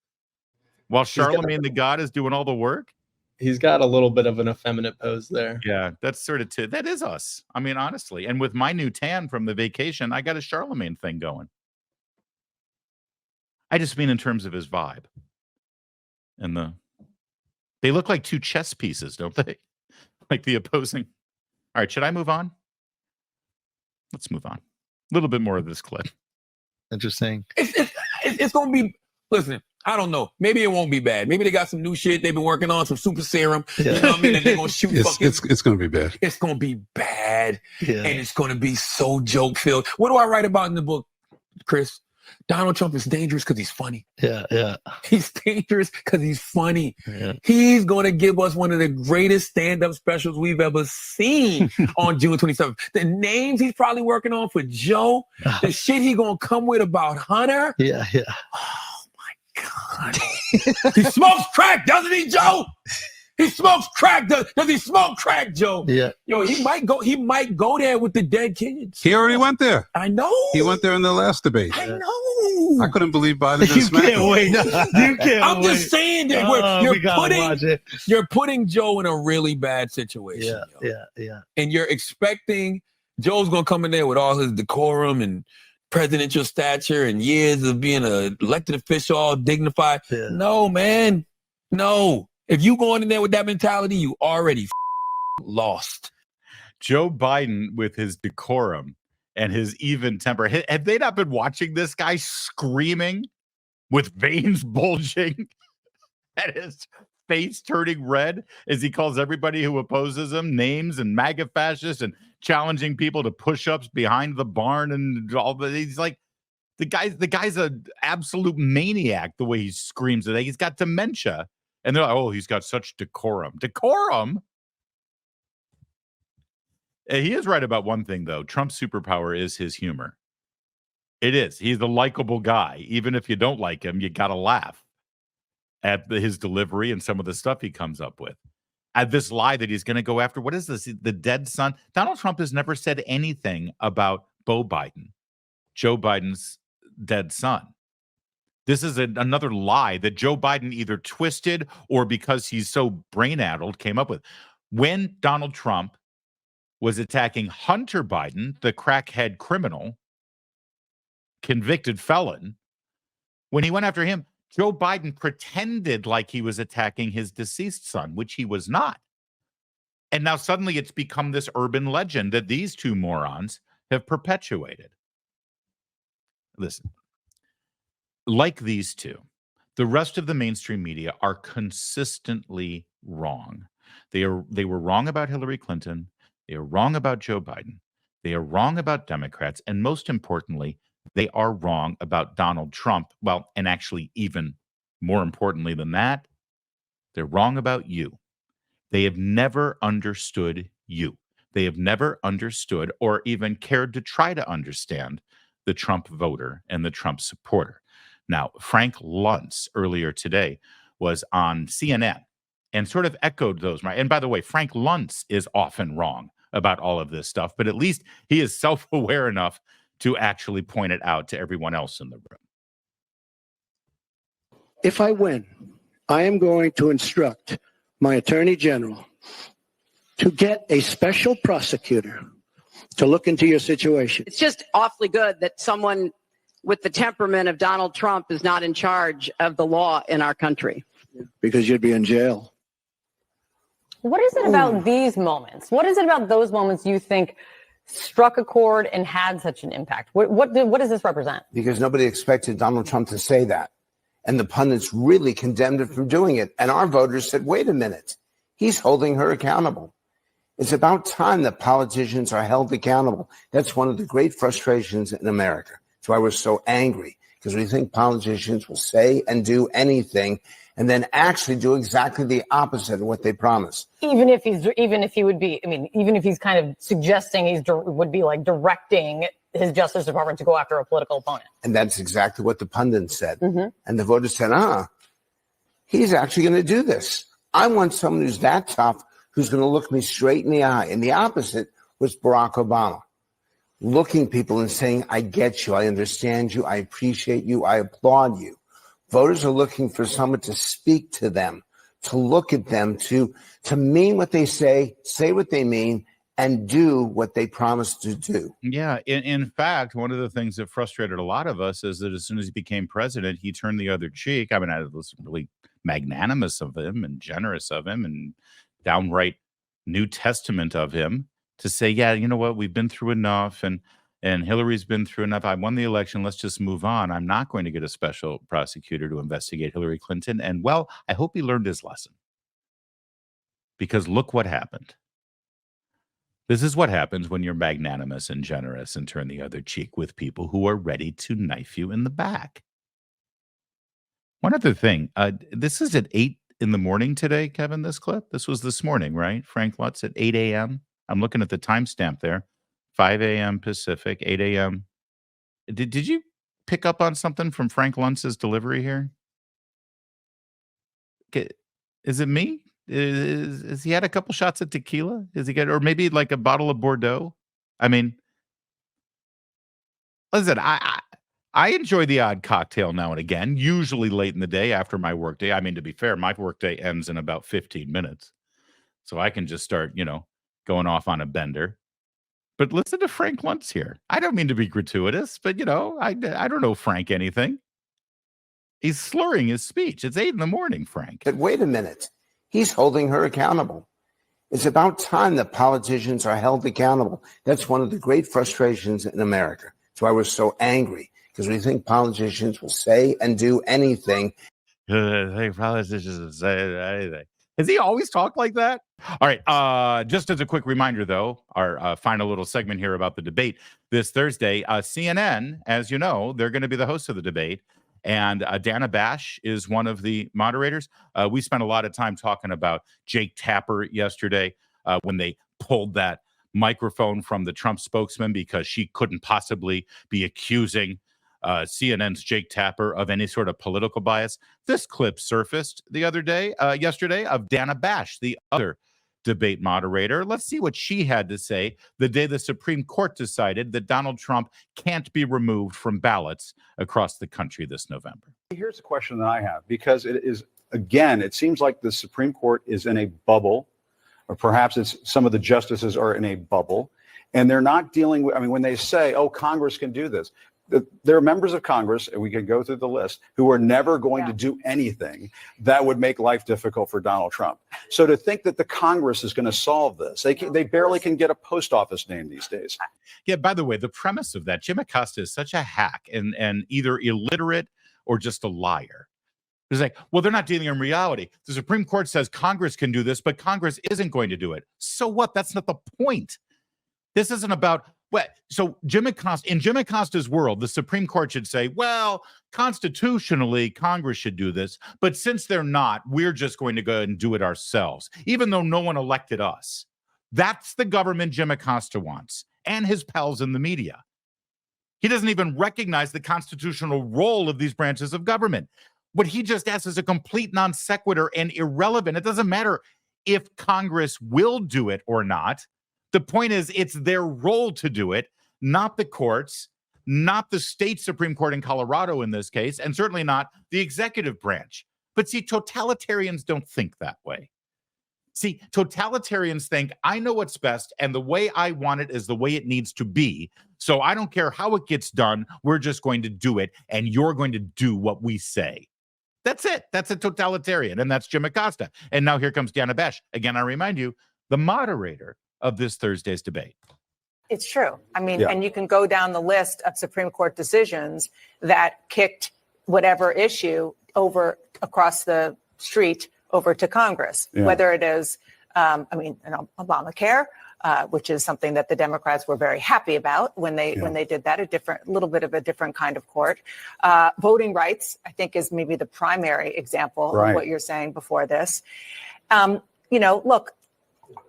while Charlemagne the God is doing all the work? He's got a little bit of an effeminate pose there. Yeah, that's sort of that is us. I mean, honestly. And with my new tan from the vacation, I got a Charlemagne thing going. I just mean in terms of his vibe. And they look like two chess pieces, don't they? Like the opposing. All right, should I move on? Let's move on. A little bit more of this clip. Interesting. It's going to be, listen, I don't know. Maybe it won't be bad. Maybe they got some new shit they've been working on, some super serum. You know what I mean? And they're going to shoot it's going to be bad. It's going to be bad. Yeah. And it's going to be so joke-filled. What do I write about in the book, Chris? Donald Trump is dangerous because he's funny. Yeah. He's dangerous because he's funny. Yeah. He's going to give us one of the greatest stand-up specials we've ever seen on June 27th. The names he's probably working on for Joe, the shit he going to come with about Hunter. Yeah. Oh, my God. He smokes crack, doesn't he, Joe? He smokes crack. Does he smoke crack, Joe? Yeah. Yo, he might go there with the dead kids. He already went there. I know. He went there in the last debate. I know. I couldn't believe Biden didn't smack him. wait. You can't I'm just saying that we gotta watch it. you're putting Joe in a really bad situation. Yeah. And you're expecting Joe's gonna come in there with all his decorum and presidential stature and years of being an elected official, all dignified. Yeah. No, man. No. If you going in there with that mentality, you already lost. Joe Biden with his decorum and his even temper. Have they not been watching this guy screaming with veins bulging and his face turning red as he calls everybody who opposes him names and MAGA fascists and challenging people to push-ups behind the barn and all that? He's like, the guy's an absolute maniac the way he screams at it. He's got dementia. And they're like, oh, he's got such decorum. Decorum? He is right about one thing, though. Trump's superpower is his humor. It is. He's a likable guy. Even if you don't like him, you got to laugh at his delivery and some of the stuff he comes up with. At this lie that he's going to go after, what is this? The dead son? Donald Trump has never said anything about Beau Biden, Joe Biden's dead son. This is another lie that Joe Biden either twisted or because he's so brain-addled came up with. When Donald Trump was attacking Hunter Biden, the crackhead criminal, convicted felon, when he went after him, Joe Biden pretended like he was attacking his deceased son, which he was not. And now suddenly it's become this urban legend that these two morons have perpetuated. Listen. Like these two, the rest of the mainstream media are consistently wrong. They were wrong about Hillary Clinton. They are wrong about Joe Biden. They are wrong about Democrats. And most importantly, they are wrong about Donald Trump. Well, and actually even more importantly than that, they're wrong about you. They have never understood you. They have never understood or even cared to try to understand the Trump voter and the Trump supporter. Now, Frank Luntz earlier today was on CNN and sort of echoed those. And by the way, Frank Luntz is often wrong about all of this stuff, but at least he is self-aware enough to actually point it out to everyone else in the room. If I win, I am going to instruct my attorney general to get a special prosecutor to look into your situation. It's just awfully good that someone with the temperament of Donald Trump is not in charge of the law in our country. Because you'd be in jail. What is it about these moments? What is it about those moments you think struck a chord and had such an impact? What does this represent? Because nobody expected Donald Trump to say that. And the pundits really condemned him for doing it. And our voters said, wait a minute, he's holding her accountable. It's about time that politicians are held accountable. That's one of the great frustrations in America. That's why we're so angry, because we think politicians will say and do anything and then actually do exactly the opposite of what they promise. Even if he's kind of suggesting would be like directing his Justice Department to go after a political opponent. And that's exactly what the pundits said. Mm-hmm. And the voters said, he's actually going to do this. I want someone who's that tough, who's going to look me straight in the eye. And the opposite was Barack Obama. Looking people and saying, I get you, I understand you, I appreciate you, I applaud you. Voters are looking for someone to speak to them, to look at them, to mean what they say what they mean, and do what they promise to do. Yeah, in fact, one of the things that frustrated a lot of us is that as soon as he became president, he turned the other cheek. I mean, I was really magnanimous of him and generous of him and downright New Testament of him to say, yeah, you know what, we've been through enough. And And Hillary's been through enough. I won the election. Let's just move on. I'm not going to get a special prosecutor to investigate Hillary Clinton. And well, I hope he learned his lesson. Because look what happened. This is what happens when you're magnanimous and generous and turn the other cheek with people who are ready to knife you in the back. One other thing. This is at 8 in the morning today, Kevin, this clip. This was this morning, right? Frank Lutz at 8 a.m. I'm looking at the timestamp there. 5 a.m. Pacific, 8 a.m. Did you pick up on something from Frank Lutz's delivery here? Is it me? Is he had a couple shots of tequila? Is he get, or maybe like a bottle of Bordeaux? I mean, listen, I enjoy the odd cocktail now and again, usually late in the day after my workday. I mean, to be fair, my workday ends in about 15 minutes. So I can just start, going off on a bender. But listen to Frank Luntz here. I don't mean to be gratuitous, but, I don't know Frank anything. He's slurring his speech. It's 8 in the morning, Frank. But wait a minute. He's holding her accountable. It's about time that politicians are held accountable. That's one of the great frustrations in America. That's why we're so angry, because we think politicians will say and do anything. I think politicians will say anything. Has he always talked like that? All right. Just as a quick reminder, though, our final little segment here about the debate this Thursday, CNN, as you know, they're going to be the host of the debate. And Dana Bash is one of the moderators. We spent a lot of time talking about Jake Tapper yesterday when they pulled that microphone from the Trump spokesman because she couldn't possibly be accusing CNN's Jake Tapper of any sort of political bias. This clip surfaced yesterday of Dana Bash, the other debate moderator. Let's see what she had to say the day the Supreme Court decided that Donald Trump can't be removed from ballots across the country this November. Here's a question that I have, because it is, again, it seems like the Supreme Court is in a bubble, or perhaps it's some of the justices are in a bubble, and they're not dealing with, when they say, oh, Congress can do this. There are members of Congress, and we can go through the list, who are never going to do anything that would make life difficult for Donald Trump. So to think that the Congress is going to solve this, they barely can get a post office name these days. Yeah, by the way, the premise of that, Jim Acosta is such a hack and either illiterate or just a liar. It's like, well, they're not dealing in reality. The Supreme Court says Congress can do this, but Congress isn't going to do it. So what? That's not the point. This isn't about... So Jim Acosta's world, the Supreme Court should say, well, constitutionally, Congress should do this. But since they're not, we're just going to go and do it ourselves, even though no one elected us. That's the government Jim Acosta wants, and his pals in the media. He doesn't even recognize the constitutional role of these branches of government. What he just asks is a complete non sequitur and irrelevant. It doesn't matter if Congress will do it or not. The point is, it's their role to do it, not the courts, not the state Supreme Court in Colorado in this case, and certainly not the executive branch. But see, totalitarians don't think that way. See, totalitarians think, I know what's best, and the way I want it is the way it needs to be. So I don't care how it gets done. We're just going to do it, and you're going to do what we say. That's it. That's a totalitarian, and that's Jim Acosta. And now here comes Dana Bash. Again, I remind you, the moderator of this Thursday's debate. It's true. And you can go down the list of Supreme Court decisions that kicked whatever issue over across the street over to Congress, whether it is, Obamacare, which is something that the Democrats were very happy about when they did that, a little bit of a different kind of court. Voting rights, I think, is maybe the primary example of what you're saying before this. Look,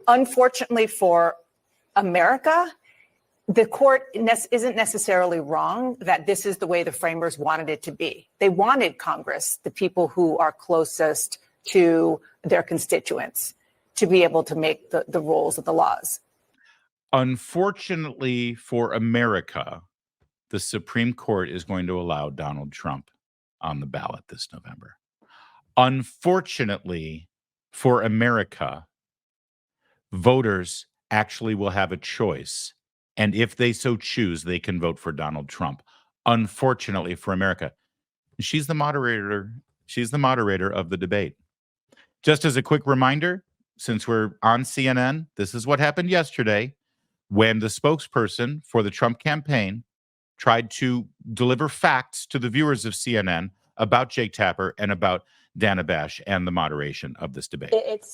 unfortunately for America, the court isn't necessarily wrong that this is the way the framers wanted it to be. They wanted Congress, the people who are closest to their constituents, to be able to make the rules of the laws. Unfortunately for America, the Supreme Court is going to allow Donald Trump on the ballot this November. Unfortunately for America, voters actually will have a choice. And if they so choose, they can vote for Donald Trump. Unfortunately for America, she's the moderator. She's the moderator of the debate. Just as a quick reminder, since we're on CNN, this is what happened yesterday when the spokesperson for the Trump campaign tried to deliver facts to the viewers of CNN about Jake Tapper and about Dana Bash and the moderation of this debate. It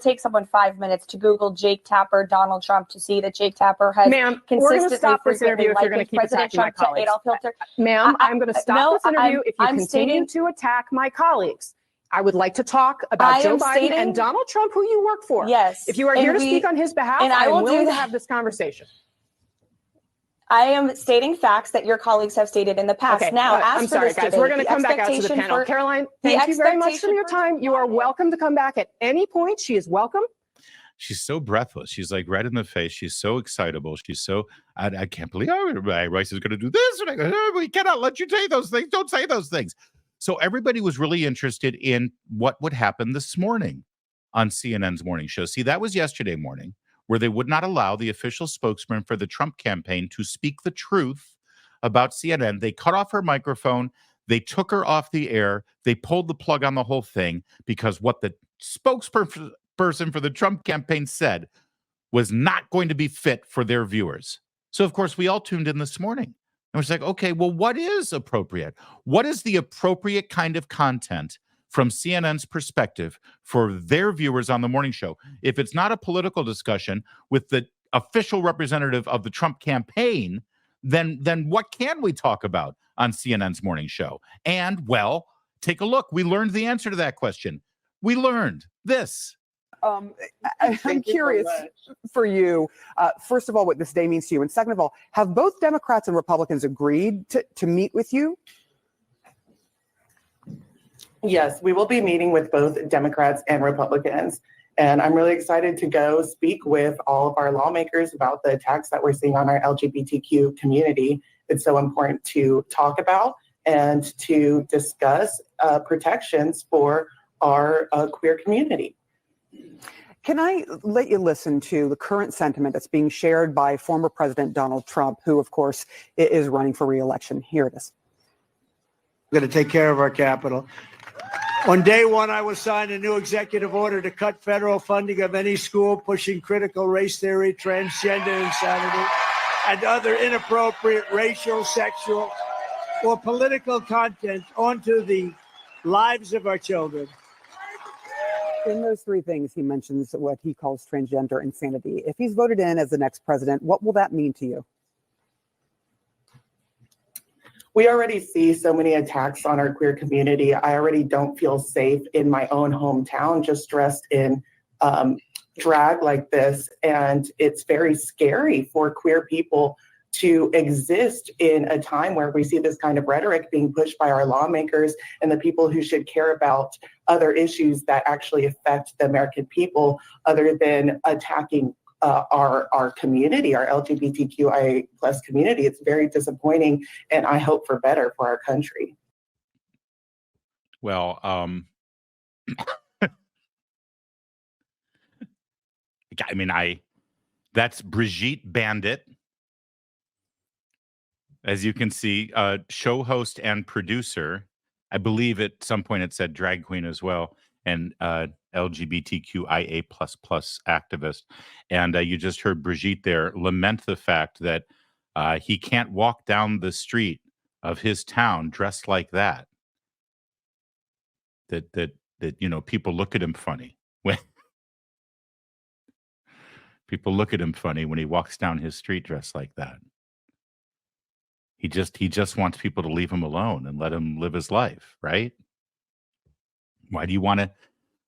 takes someone 5 minutes to Google Jake Tapper, Donald Trump, to see that Jake Tapper has Ma'am, we're going to stop this frequently interview if you're going to likened keep President attacking my Trump to colleagues. Adolf Hitler. Ma'am, I'm going to stop no, this interview if you I'm continue to attack my colleagues. I would like to talk about Joe Biden and Donald Trump, who you work for. Yes. If you are here to speak on his behalf, and I am will willing do to that. have this conversation. I am stating facts that your colleagues have stated in the past. Okay, now, as I'm for sorry, this guys. debate, We're going to the come back out to the expectation panel. for- Caroline, the thank you very much for expectation your time. You are welcome to come back at any point. She is welcome. She's so breathless. She's like red in the face. She's so excitable. She's so, I can't believe Rice is going to do this. And I go, we cannot let you say those things. Don't say those things. So everybody was really interested in what would happen this morning on CNN's morning show. See, that was yesterday morning, where they would not allow the official spokesman for the Trump campaign to speak the truth about CNN. They cut off her microphone. They took her off the air. They pulled the plug on the whole thing because what the spokesperson for the Trump campaign said was not going to be fit for their viewers. So, of course, we all tuned in this morning. And was like, okay, well, what is appropriate? What is the appropriate kind of content from CNN's perspective for their viewers on the morning show? If it's not a political discussion with the official representative of the Trump campaign, then what can we talk about on CNN's morning show? And, well, take a look. We learned the answer to that question. We learned this. I'm curious for you, first of all, what this day means to you. And second of all, have both Democrats and Republicans agreed to meet with you? Yes, we will be meeting with both Democrats and Republicans. And I'm really excited to go speak with all of our lawmakers about the attacks that we're seeing on our LGBTQ community. It's so important to talk about and to discuss protections for our queer community. Can I let you listen to the current sentiment that's being shared by former President Donald Trump, who, of course, is running for re-election? Here it is. We're going to take care of our capital. On day one, I was signed a new executive order to cut federal funding of any school pushing critical race theory, transgender insanity, and other inappropriate racial, sexual, or political content onto the lives of our children. In those three things, he mentions what he calls transgender insanity. If he's voted in as the next president, what will that mean to you? We already see so many attacks on our queer community. I already don't feel safe in my own hometown, just dressed in drag like this. And it's very scary for queer people to exist in a time where we see this kind of rhetoric being pushed by our lawmakers and the people who should care about other issues that actually affect the American people, other than attacking our community, our LGBTQIA plus community. It's very disappointing, and I hope for better for our country. Well, I mean, that's Brigitte Bandit. As you can see, show host and producer. I believe at some point it said drag queen as well, and LGBTQIA++ activist. And you just heard Brigitte there lament the fact that he can't walk down the street of his town dressed like that. That people look at him funny when people look at him funny when he walks down his street dressed like that. He just wants people to leave him alone and let him live his life, right? Why do you want to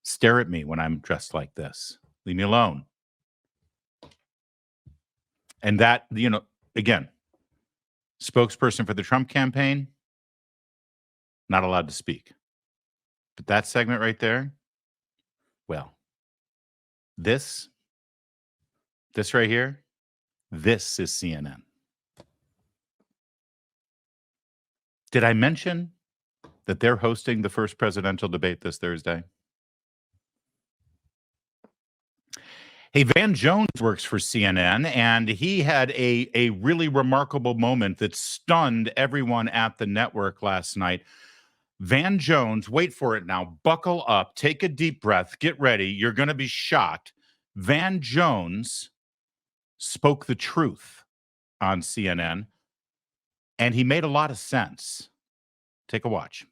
stare at me when I'm dressed like this? Leave me alone. And that, again, spokesperson for the Trump campaign, not allowed to speak. But that segment right there, well, this right here, this is CNN. Did I mention that they're hosting the first presidential debate this Thursday? Hey, Van Jones works for CNN, and he had a really remarkable moment that stunned everyone at the network last night. Van Jones, wait for it now, buckle up, take a deep breath, get ready, you're going to be shocked. Van Jones spoke the truth on CNN, and he made a lot of sense. Take a watch.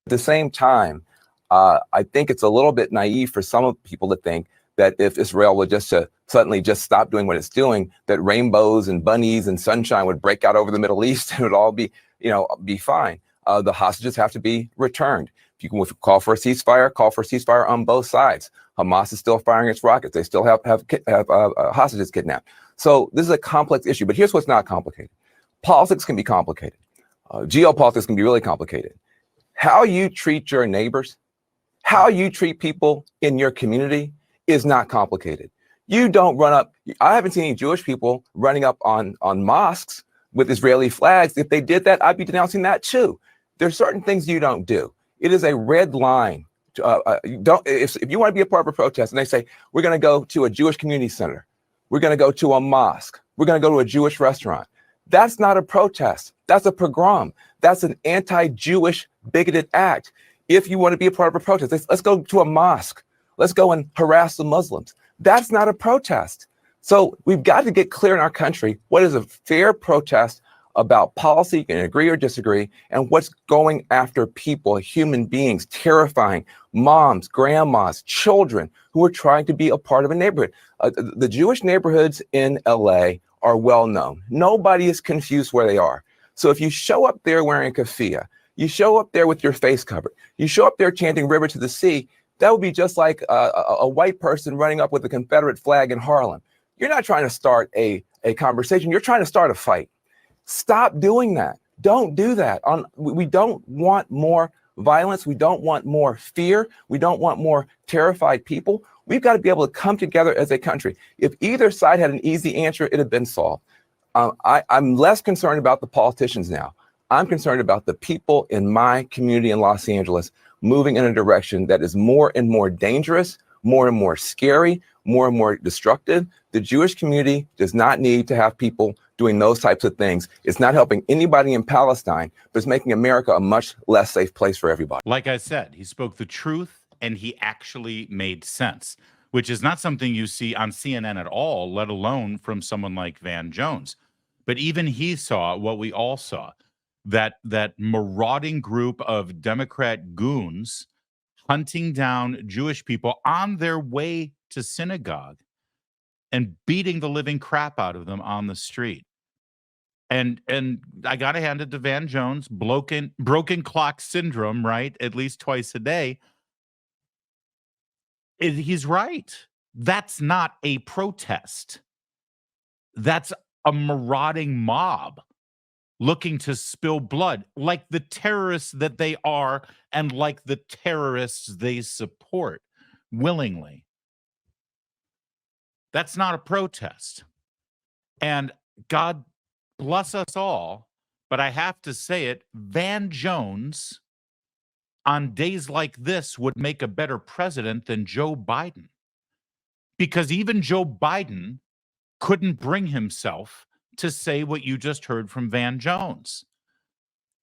At the same time, I think it's a little bit naive for some people to think that if Israel were just to suddenly just stop doing what it's doing, that rainbows and bunnies and sunshine would break out over the Middle East and it would all be fine. The hostages have to be returned. If you can call for a ceasefire on both sides. Hamas is still firing its rockets. They still have hostages kidnapped. So this is a complex issue, but here's what's not complicated. Politics can be complicated. Geopolitics can be really complicated. How you treat your neighbors, how you treat people in your community is not complicated. You don't run up. I haven't seen any Jewish people running up on mosques with Israeli flags. If they did that, I'd be denouncing that too. There's certain things you don't do. It is a red line. If you want to be a part of a protest and they say, we're going to go to a Jewish community center, we're going to go to a mosque, we're going to go to a Jewish restaurant. That's not a protest. That's a pogrom. That's an anti-Jewish bigoted act. If you want to be a part of a protest, let's go to a mosque. Let's go and harass the Muslims. That's not a protest. So we've got to get clear in our country what is a fair protest about policy, you can agree or disagree, and what's going after people, human beings, terrifying moms, grandmas, children who are trying to be a part of a neighborhood. The Jewish neighborhoods in LA are well known. Nobody is confused where they are. So if you show up there wearing keffiyeh, you show up there with your face covered, you show up there chanting river to the sea, that would be just like a white person running up with a Confederate flag in Harlem. You're not trying to start a conversation, you're trying to start a fight. Stop doing that. Don't do that. We don't want more violence. We don't want more fear. We don't want more terrified people. We've got to be able to come together as a country. If either side had an easy answer, it'd have been solved. I'm less concerned about the politicians now. I'm concerned about the people in my community in Los Angeles moving in a direction that is more and more dangerous, more and more scary, more and more destructive. The Jewish community does not need to have people doing those types of things. It's not helping anybody in Palestine, but it's making America a much less safe place for everybody. Like I said, he spoke the truth and he actually made sense, which is not something you see on CNN at all, let alone from someone like Van Jones. But even he saw what we all saw, that marauding group of Democrat goons hunting down Jewish people on their way to synagogue and beating the living crap out of them on the street. And I got to hand it to Van Jones, broken clock syndrome, right? At least twice a day. He's right. That's not a protest. That's a marauding mob looking to spill blood, like the terrorists that they are and like the terrorists they support willingly. That's not a protest. And God bless us all, but I have to say it, Van Jones on days like this would make a better president than Joe Biden. Because even Joe Biden couldn't bring himself to say what you just heard from Van Jones.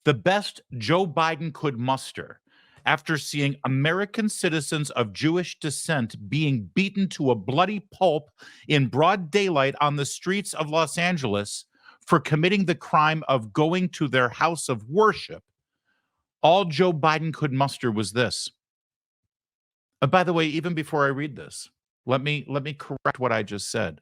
The best Joe Biden could muster after seeing American citizens of Jewish descent being beaten to a bloody pulp in broad daylight on the streets of Los Angeles for committing the crime of going to their house of worship, all Joe Biden could muster was this. By the way, even before I read this, let me correct what I just said.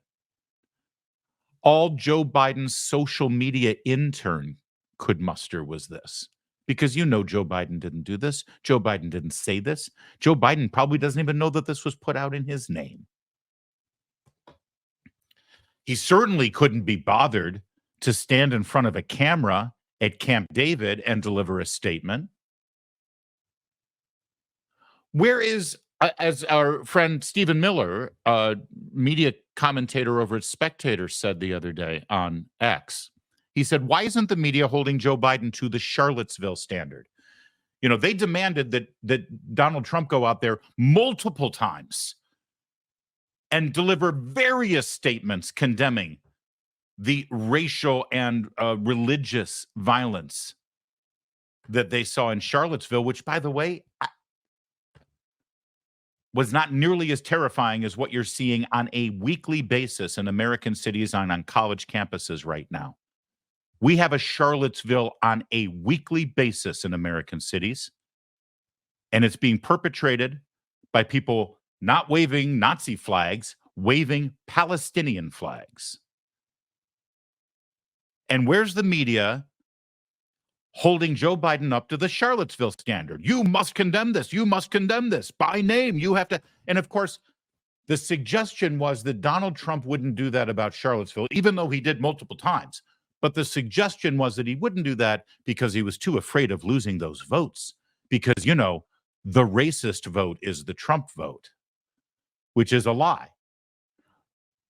All Joe Biden's social media intern could muster was this. Because you know Joe Biden didn't do this. Joe Biden didn't say this. Joe Biden probably doesn't even know that this was put out in his name. He certainly couldn't be bothered to stand in front of a camera at Camp David and deliver a statement. Where is, as our friend Stephen Miller, media commentator over at Spectator, said the other day on X, he said, why isn't the media holding Joe Biden to the Charlottesville standard? You know, they demanded that Donald Trump go out there multiple times and deliver various statements condemning the racial and religious violence that they saw in Charlottesville, which, by the way, was not nearly as terrifying as what you're seeing on a weekly basis in American cities and on college campuses right now. We have a Charlottesville on a weekly basis in American cities, and it's being perpetrated by people not waving Nazi flags, waving Palestinian flags. And where's the media holding Joe Biden up to the Charlottesville standard? You must condemn this. You must condemn this by name. You have to. And of course, the suggestion was that Donald Trump wouldn't do that about Charlottesville, even though he did multiple times. But the suggestion was that he wouldn't do that because he was too afraid of losing those votes. Because, you know, the racist vote is the Trump vote, which is a lie.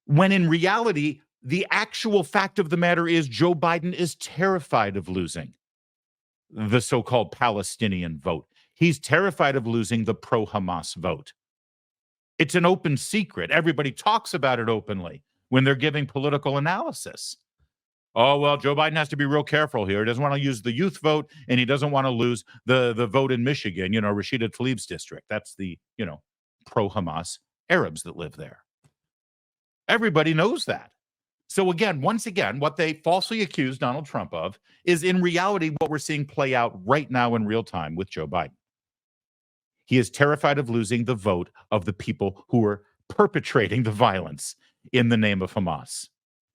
When in reality, the actual fact of the matter is Joe Biden is terrified of losing the so-called Palestinian vote. He's terrified of losing the pro-Hamas vote. It's an open secret. Everybody talks about it openly when they're giving political analysis. Oh, well, Joe Biden has to be real careful here. He doesn't want to use the youth vote, and he doesn't want to lose the vote in Michigan, you know, Rashida Tlaib's district. That's the, you know, pro-Hamas Arabs that live there. Everybody knows that. So again, once again, what they falsely accused Donald Trump of is in reality what we're seeing play out right now in real time with Joe Biden. He is terrified of losing the vote of the people who are perpetrating the violence in the name of Hamas.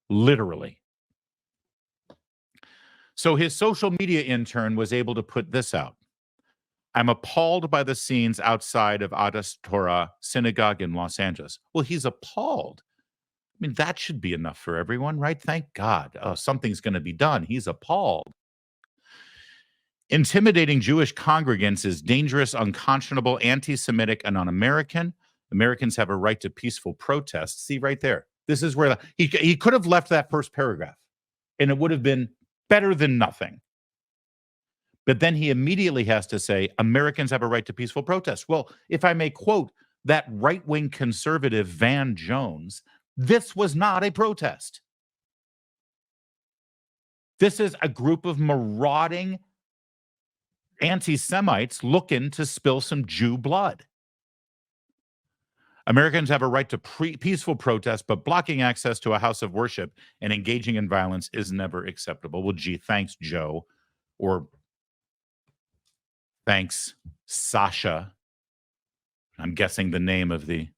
Literally. So his social media intern was able to put this out. I'm appalled by the scenes outside of Adas Torah Synagogue in Los Angeles. Well, he's appalled. I mean, that should be enough for everyone, right? Thank God. Something's going to be done. He's appalled. Intimidating Jewish congregants is dangerous, unconscionable, anti-Semitic, and un-American. Americans have a right to peaceful protest. See right there. This is where he could have left that first paragraph, and it would have been better than nothing. But then he immediately has to say, Americans have a right to peaceful protest. Well, if I may quote that right-wing conservative Van Jones, this was not a protest. This is a group of marauding anti-Semites looking to spill some Jew blood. Americans have a right to peaceful protest, but blocking access to a house of worship and engaging in violence is never acceptable. Well, gee, thanks, Joe. Or thanks, Sasha. I'm guessing the name of the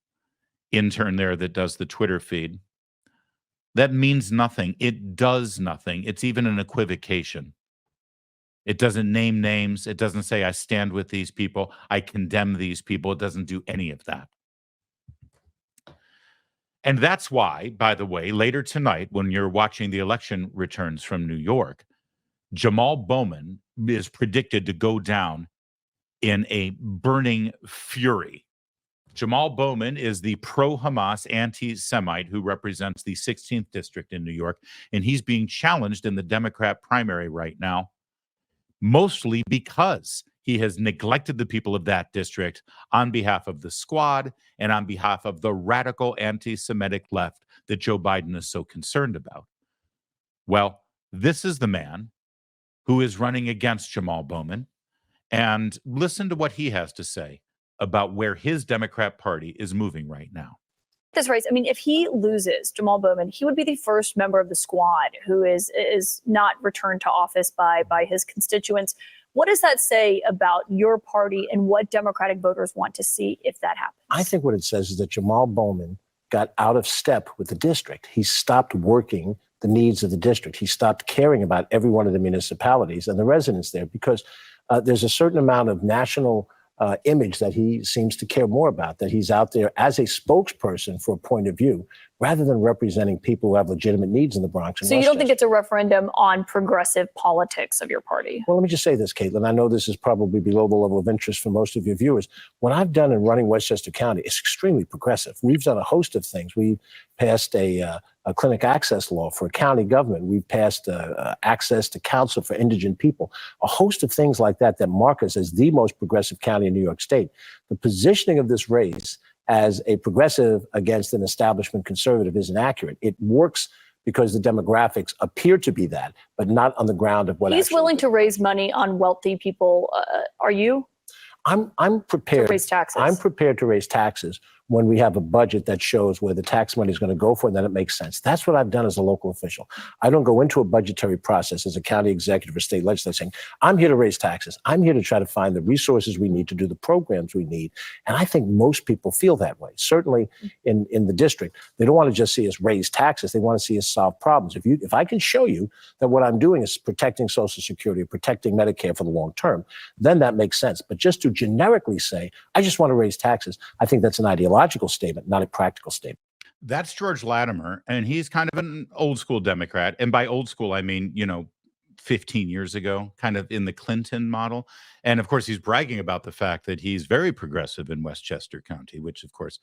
intern there that does the Twitter feed. That means nothing. It does nothing. It's even an equivocation. It doesn't name names. It doesn't say, I stand with these people. I condemn these people. It doesn't do any of that. And that's why, by the way, later tonight, when you're watching the election returns from New York, Jamal Bowman is predicted to go down in a burning fury. Jamal Bowman is the pro-Hamas anti-Semite who represents the 16th district in New York, and he's being challenged in the Democrat primary right now, mostly because he has neglected the people of that district on behalf of the squad and on behalf of the radical anti-Semitic left that Joe Biden is so concerned about. Well, this is the man who is running against Jamal Bowman, and listen to what he has to say about where his Democrat Party is moving right now. This race, I mean, if he loses, Jamal Bowman, he would be the first member of the squad who is not returned to office by his constituents. What does that say about your party and what Democratic voters want to see if that happens? I think what it says is that Jamal Bowman got out of step with the district. He stopped working the needs of the district. He stopped caring about every one of the municipalities and the residents there because there's a certain amount of national image that he seems to care more about, that he's out there as a spokesperson for a point of view rather than representing people who have legitimate needs in the Bronx. So you don't think it's a referendum on progressive politics of your party? Well, let me just say this, Caitlin. I know this is probably below the level of interest for most of your viewers. What I've done in running Westchester County is extremely progressive. We've done a host of things. We passed a clinic access law for county government. We've passed access to counsel for indigent people, a host of things like that that mark us as the most progressive county in New York State. The positioning of this race as a progressive against an establishment conservative isn't accurate. It works because the demographics appear to be that, but not on the ground of what he's willing to raise money on wealthy people. Are you? I'm prepared to raise taxes. I'm prepared to raise taxes when we have a budget that shows where the tax money is going to go for, and then it makes sense. That's what I've done as a local official. I don't go into a budgetary process as a county executive or state legislator saying, I'm here to raise taxes. I'm here to try to find the resources we need to do the programs we need. And I think most people feel that way. Certainly in the district, they don't want to just see us raise taxes. They want to see us solve problems. If I can show you that what I'm doing is protecting Social Security, or protecting Medicare for the long term, then that makes sense. But just to generically say, I just want to raise taxes, I think that's an ideological statement, not a practical statement. That's George Latimer, and he's kind of an old school Democrat. And by old school, I mean, 15 years ago, kind of in the Clinton model. And of course, he's bragging about the fact that he's very progressive in Westchester County, which of course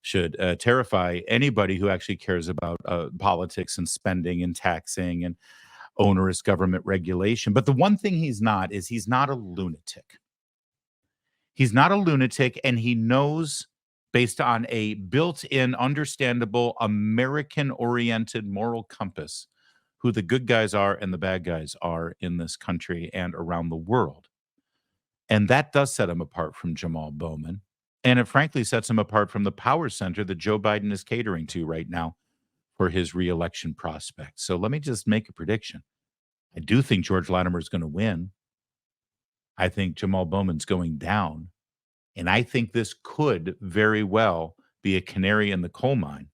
should terrify anybody who actually cares about politics and spending and taxing and onerous government regulation. But the one thing he's not is he's not a lunatic. He's not a lunatic, and he knows, based on a built-in, understandable, American-oriented moral compass, who the good guys are and the bad guys are in this country and around the world. And that does set him apart from Jamal Bowman. And it frankly sets him apart from the power center that Joe Biden is catering to right now for his reelection prospects. So let me just make a prediction. I do think George Latimer is going to win. I think Jamal Bowman's going down. And I think this could very well be a canary in the coal mine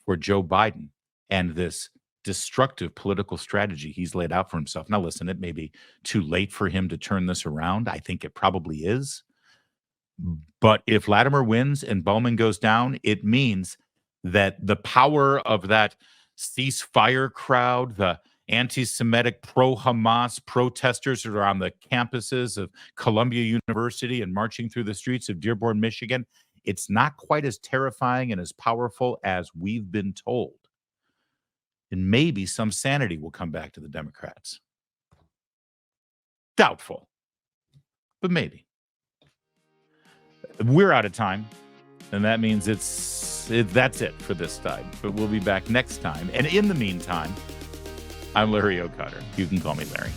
for Joe Biden and this destructive political strategy he's laid out for himself. Now, listen, it may be too late for him to turn this around. I think it probably is. But if Latimer wins and Bowman goes down, it means that the power of that ceasefire crowd, the anti-Semitic pro-Hamas protesters that are on the campuses of Columbia University and marching through the streets of Dearborn, Michigan, it's not quite as terrifying and as powerful as we've been told. And maybe some sanity will come back to the Democrats. Doubtful, but maybe. We're out of time, and that means that's it for this time. But we'll be back next time. And in the meantime, I'm Larry O'Connor. You can call me Larry.